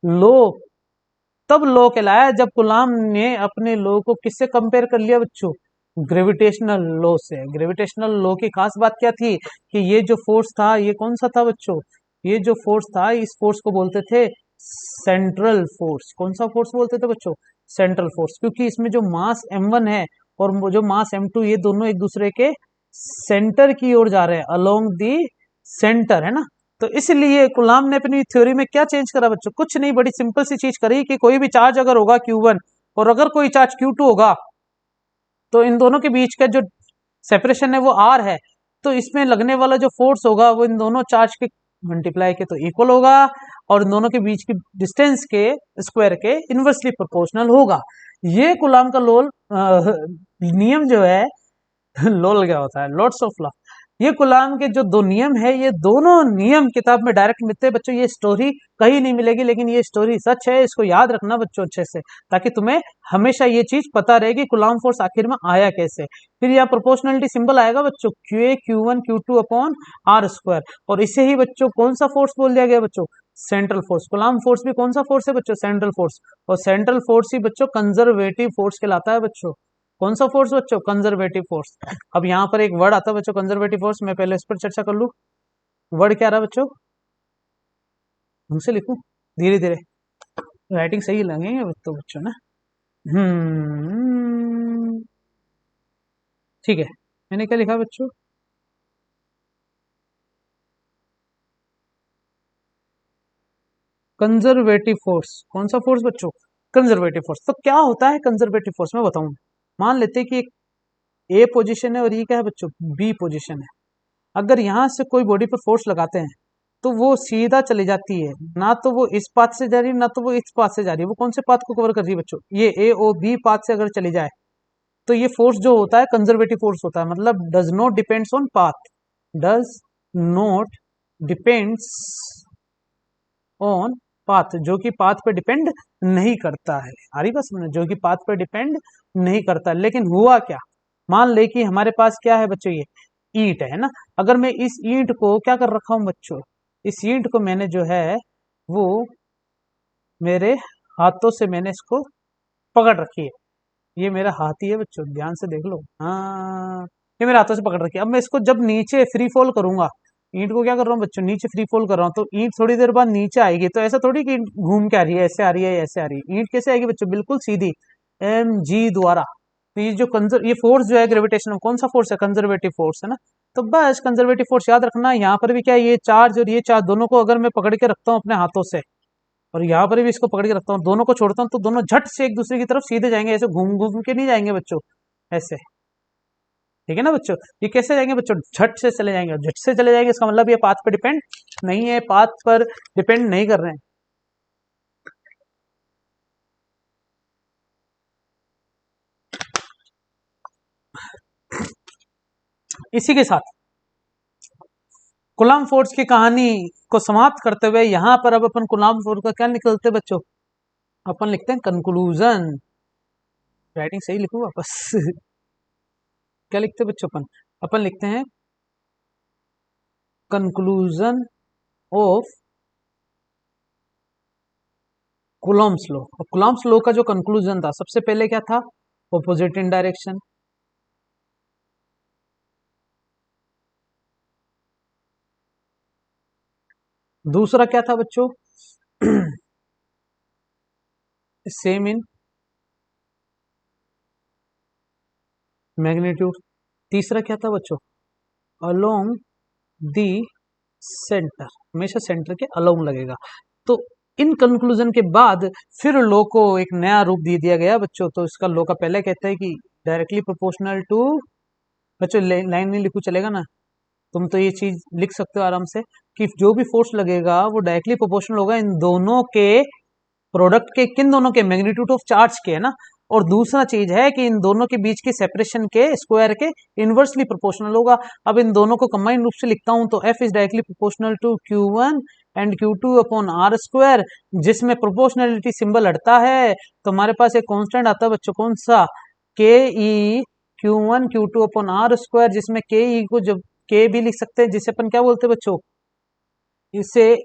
लो तब लो कहलाया जब कुलाम ने अपने लो को किससे कंपेयर कर लिया बच्चों? ग्रेविटेशनल लो से। ग्रेविटेशनल लो की खास बात क्या थी कि ये जो फोर्स था ये कौन सा था बच्चों? ये जो फोर्स था इस फोर्स को बोलते थे सेंट्रल फोर्स। कौन सा फोर्स बोलते थे बच्चों? Central force. क्योंकि इसमें जो मास M1 है और जो मास M2, ये दोनों एक दूसरे के सेंटर की ओर जा रहे हैं, अलोंग दी सेंटर, है ना? तो इसलिए कूलाम ने अपनी थ्योरी में क्या चेंज करा बच्चों, कुछ नहीं, बड़ी सिंपल सी चीज करी कि कोई भी चार्ज अगर होगा Q1 और अगर कोई चार्ज Q2 होगा तो इन दोनों के बीच का जो सेपरेशन है वो R है, तो इसमें लगने वाला जो फोर्स होगा वो इन दोनों चार्ज के मल्टीप्लाई के तो इक्वल होगा और इन दोनों के बीच की डिस्टेंस के स्क्वायर के इनवर्सली प्रोपोर्शनल होगा। ये कूलाम का नियम जो है लोल क्या होता है, लॉर्ड्स ऑफ लॉ। ये कूलाम के जो दो नियम है, ये दोनों नियम किताब में डायरेक्ट मिलते हैं बच्चों। ये स्टोरी कहीं नहीं मिलेगी, लेकिन ये स्टोरी सच है, इसको याद रखना बच्चों अच्छे से, ताकि तुम्हें हमेशा ये चीज पता रहेगी कूलाम फोर्स आखिर में आया कैसे। फिर यहाँ प्रोपोर्शनलिटी सिंबल आएगा बच्चों, Qa Q1 Q2 upon R square, और इसे ही बच्चों कौन सा फोर्स बोल दिया गया बच्चों, सेंट्रल फोर्स। कूलाम फोर्स भी कौन सा फोर्स है बच्चों, सेंट्रल फोर्स, और सेंट्रल फोर्स ही बच्चों कंजर्वेटिव फोर्स कहलाता है बच्चों। कौन सा फोर्स बच्चों, कंजर्वेटिव फोर्स। अब यहाँ पर एक वर्ड आता है बच्चों कंजर्वेटिव फोर्स, मैं पहले इस पर चर्चा कर लूं। वर्ड क्या रहा बच्चों, हमसे लिखूं धीरे धीरे, राइटिंग सही लगेंगे तो बच्चों ना। ठीक है, मैंने क्या लिखा बच्चों, कंजर्वेटिव फोर्स। कौन सा फोर्स बच्चों, कंजर्वेटिव फोर्स। तो क्या होता है कंजर्वेटिव फोर्स, मैं बताऊं। मान लेते हैं कि एक ए पोजीशन है और ये क्या है बच्चों, बी पोजीशन है। अगर यहां से कोई बॉडी पर फोर्स लगाते हैं तो वो सीधा चली जाती है, ना तो वो इस पाथ से जा रही है ना तो वो इस पाथ से जा रही है। वो कौन से पाथ को कवर कर रही है बच्चों, ये ए ओ बी पाथ से अगर चली जाए तो ये फोर्स जो होता है कंजर्वेटिव फोर्स होता है, मतलब does not depends on path, does not depends on path, जो कि पाथ पे डिपेंड नहीं करता है। आ रही बस में, जो कि पाथ पे डिपेंड नहीं करता। लेकिन हुआ क्या, मान ले कि हमारे पास क्या है बच्चों, ये ईंट है ना। अगर मैं इस ईंट को क्या कर रखा हूं बच्चों, इस ईंट को मैंने जो है वो मेरे हाथों से मैंने इसको पकड़ रखी है। ये मेरा हाथ ही है बच्चों, ध्यान से देख लो, हाँ ये मेरे हाथों से पकड़ रखी है। अब मैं इसको जब नीचे फ्री फॉल करूंगा, ईंट को क्या कर रहा हूँ बच्चों, नीचे फ्री फॉल कर रहा हूँ, तो ईंट थोड़ी देर बाद नीचे आएगी। तो ऐसा थोड़ी कि घूम के आ रही है, ऐसे आ रही है, ऐसे आ रही है। ईंट कैसे आएगी बच्चों, बिल्कुल सीधी, mg द्वारा। तो ये जो ये फोर्स जो है ग्रेविटेशन, कौन सा फोर्स है, कंजर्वेटिव फोर्स है ना। तो बस कंजर्वेटिव फोर्स याद रखना। यहाँ पर भी क्या है, ये चार्ज और ये चार्ज दोनों को अगर मैं पकड़ के रखता हूँ अपने हाथों से, और यहाँ पर भी इसको पकड़ के रखता हूँ, दोनों को छोड़ता हूँ, तो दोनों झट से एक दूसरे की तरफ सीधे जाएंगे, ऐसे घूम घूम के नहीं जाएंगे बच्चों, ऐसे। ठीक है ना बच्चों, ये कैसे जाएंगे बच्चों, झट से चले जाएंगे। झट से चले जाएंगे इसका मतलब ये पाथ पर डिपेंड नहीं है, पाथ पर डिपेंड नहीं कर रहे हैं। इसी के साथ कूलाम फोर्स की कहानी को समाप्त करते हुए यहाँ पर अब अपन कूलाम फोर्स का क्या निकलते हैं बच्चों, अपन लिखते हैं कंक्लूजन। राइटिंग सही लिखूं वापस क्या लिखते हैं बच्चों, अपन अपन लिखते हैं कंक्लूजन ऑफ कूलॉम्स लॉ। और कूलॉम्स लॉ का जो कंक्लूजन था, सबसे पहले क्या था, ऑपोजिट इन डायरेक्शन। दूसरा क्या था बच्चों, सेम इन मैग्नीट्यूड। तीसरा क्या था बच्चों, अलोंग दी सेंटर, हमेशा सेंटर के अलोंग लगेगा। तो इन कंक्लूजन के बाद फिर लॉ को एक नया रूप दे दिया गया बच्चों। तो इसका लॉ का पहले कहते हैं कि डायरेक्टली प्रोपोर्शनल टू, बच्चों लाइन नहीं लिखू चलेगा ना, तुम तो ये चीज लिख सकते हो आराम से, कि जो भी फोर्स लगेगा वो डायरेक्टली प्रोपोर्शनल होगा इन दोनों के प्रोडक्ट के, किन दोनों के, मैग्नीट्यूड ऑफ चार्ज के, है ना। और दूसरा चीज है कि इन दोनों के बीच की सेपरेशन के स्क्वायर के इनवर्सली प्रोपोर्शनल होगा। अब इन दोनों को कंबाइंड रूप से लिखता हूं तो F is directly proportional to Q1 and Q2 upon R square, जिसमें प्रोपोर्शनलिटी सिंबल हटता है तो हमारे पास एक कांस्टेंट आता है बच्चों, कौन सा, के ई Q1 Q2 upon R square, जिसमें के ई को जब के भी लिख सकते हैं, जिसे अपन क्या बोलते हैं बच्चों, इसे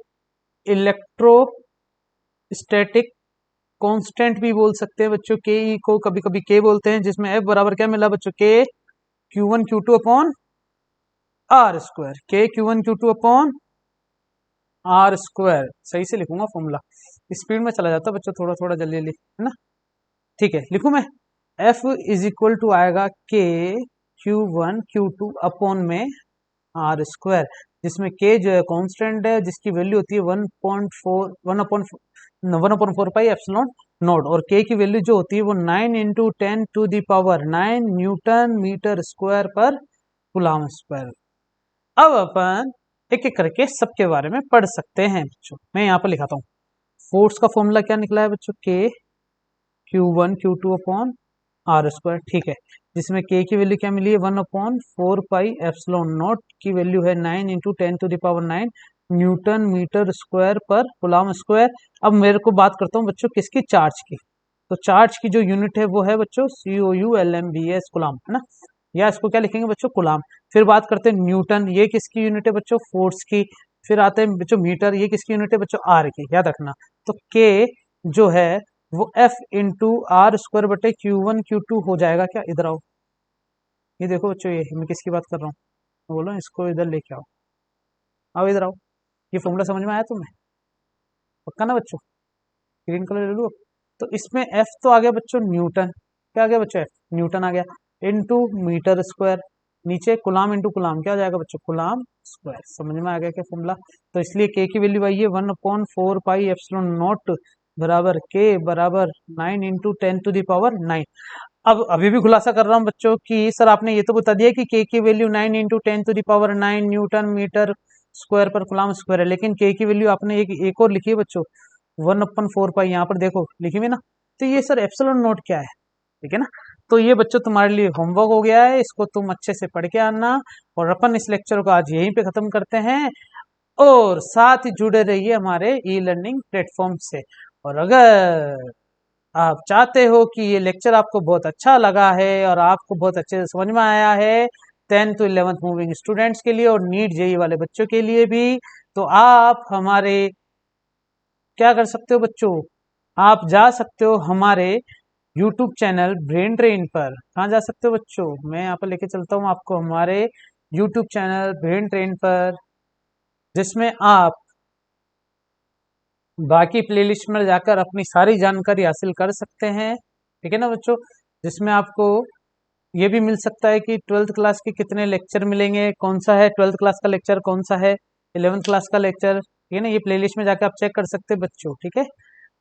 इलेक्ट्रोस्टैटिक कांस्टेंट भी बोल सकते हैं बच्चों। के ई को कभी कभी के बोलते हैं, जिसमें एफ बराबर क्या मिला बच्चों, के Q1 Q2 upon are square, के Q1 Q2 upon are square. सही से लिखूंगा फॉर्मूला, स्पीड में चला जाता है बच्चों, थोड़ा थोड़ा जल्दी जल्दी, है ना। ठीक है, लिखूं मैं, एफ इज इक्वल टू आएगा के Q1 Q2 अपॉन में आर स्क्वायर। जिसमें के जो है कांस्टेंट है, जिसकी वैल्यू होती है 1.4 1/4 पाई एप्सिलॉन नॉट, और के की वैल्यू जो होती है वो 9 इंटू 10⁹ न्यूटन मीटर स्क्वायर पर कूलम स्क्वायर। अब अपन एक एक करके सबके बारे में पढ़ सकते हैं बच्चों। मैं यहाँ पर लिखाता हूँ। फोर्स का फॉर्मूला क्या निकला है बच्चों, के Q1 Q2 upon are square, ठीक है। जिसमें के की वैल्यू क्या मिली है, 1/4 पाई एप्सिलॉन नॉट की वैल्यू है 9 इंटू 10⁹ न्यूटन मीटर स्क्वायर पर कूलम स्क्वायर। अब मेरे को बात करता हूँ बच्चों किसकी, चार्ज की। तो चार्ज की जो यूनिट है वो है बच्चों COULMBS कूलम, है ना, या इसको क्या लिखेंगे बच्चों, कूलम। फिर बात करते हैं न्यूटन, ये किसकी यूनिट है बच्चों, फोर्स की। फिर आते हैं बच्चों मीटर, ये किसकी यूनिट है बच्चों, आर की, याद रखना। तो के जो है वो F इंटू आर स्क्वायर बटे Q1 Q2 हो जाएगा। क्या, इधर आओ, ये देखो बच्चों, ये मैं किसकी बात कर रहा हूँ, बोलो इसको इधर लेके आओ, आओ इधर आओ। ये फॉर्मूला समझ में आया तुम्हें, पक्का ना बच्चों, ग्रीन कलर ले लो। तो इसमें F तो आ गया बच्चों न्यूटन, क्या आ गया बच्चों, F न्यूटन आ गया, इंटू मीटर स्क्वायर, नीचे कुलाम इंटू कुलाम, क्या हो जाएगा बच्चों, कुलाम स्क्वायर। समझ में आ गया क्या फॉर्मूला। तो इसलिए के की वैल्यू आई है 1/4 पाई एप्सिलॉन नॉट बराबर के बराबर 9 इंटू 10⁹9। अब अभी भी खुलासा कर रहा हूँ बच्चों कि सर आपने ये तो बता दिया कि के की value 9 into 10⁹9 newton metre square पर कूलम स्क्वायर है, लेकिन के की वैल्यू आपने एक और लिखी है बच्चों, 1/4 पाई, यहाँ पर देखो लिखी हुई ना। तो ये सर एप्सिलॉन नोट क्या है, ठीक है ना। तो ये बच्चों तुम्हारे लिए होमवर्क हो गया है, इसको तुम अच्छे से पढ़ के आना। और अपन इस लेक्चर को आज यहीं पे खत्म करते हैं, और साथ ही जुड़े रहिए हमारे ई लर्निंग प्लेटफॉर्म से। और अगर आप चाहते हो कि ये लेक्चर आपको बहुत अच्छा लगा है और आपको बहुत अच्छे से समझ में आया है, 10th to 11th moving students के लिए और नीट जेई वाले बच्चों के लिए भी, तो आप हमारे क्या कर सकते हो बच्चों, आप जा सकते हो हमारे यूट्यूब चैनल ब्रेन ट्रेन पर। कहाँ जा सकते हो बच्चों, मैं यहाँ पर लेके चलता हूँ आपको हमारे यूट्यूब चैनल ब्रेन ट्रेन पर, जिसमें आप बाकी प्लेलिस्ट में जाकर अपनी सारी जानकारी हासिल कर सकते हैं, ठीक है ना बच्चों। जिसमें आपको ये भी मिल सकता है कि 12th क्लास के कितने लेक्चर मिलेंगे, कौन सा है 12th क्लास का लेक्चर, कौन सा है 11th क्लास का लेक्चर, ठीक है ना। ये प्लेलिस्ट में जाकर आप चेक कर सकते हैं बच्चों, ठीक है।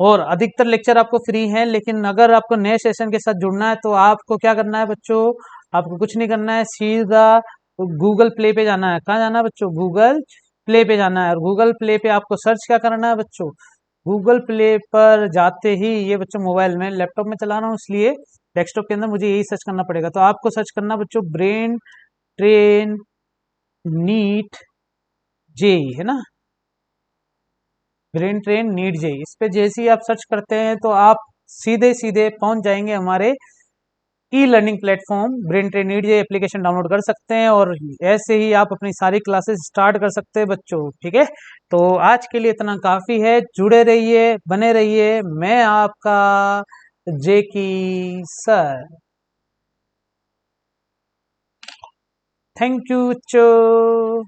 और अधिकतर लेक्चर आपको फ्री हैं, लेकिन अगर आपको नए सेशन के साथ जुड़ना है तो आपको क्या करना है बच्चों, आपको कुछ नहीं करना है, सीधा गूगल प्ले पे जाना है। कहाँ जाना है बच्चों, गूगल प्ले पे जाना है। और गूगल प्ले पे आपको सर्च क्या करना है बच्चों, गूगल प्ले पर जाते ही, ये बच्चों मोबाइल में, लैपटॉप में चला रहा हूँ इसलिए डेस्कटॉप के अंदर मुझे यही सर्च करना पड़ेगा। तो आपको सर्च करना बच्चों ब्रेन ट्रेन नीट जेई, है ना, ब्रेन ट्रेन नीट जेई। इस पे जैसे ही आप सर्च करते हैं तो आप सीधे सीधे पहुंच जाएंगे हमारे e learning platform brain train NEET JEE application download कर सकते हैं, और ऐसे ही आप अपनी सारी क्लासेस स्टार्ट कर सकते हैं बच्चों, ठीक है। तो आज के लिए इतना काफी है, जुड़े रहिए, बने रहिए। मैं आपका जेकी सर, थैंक यू बच्चों।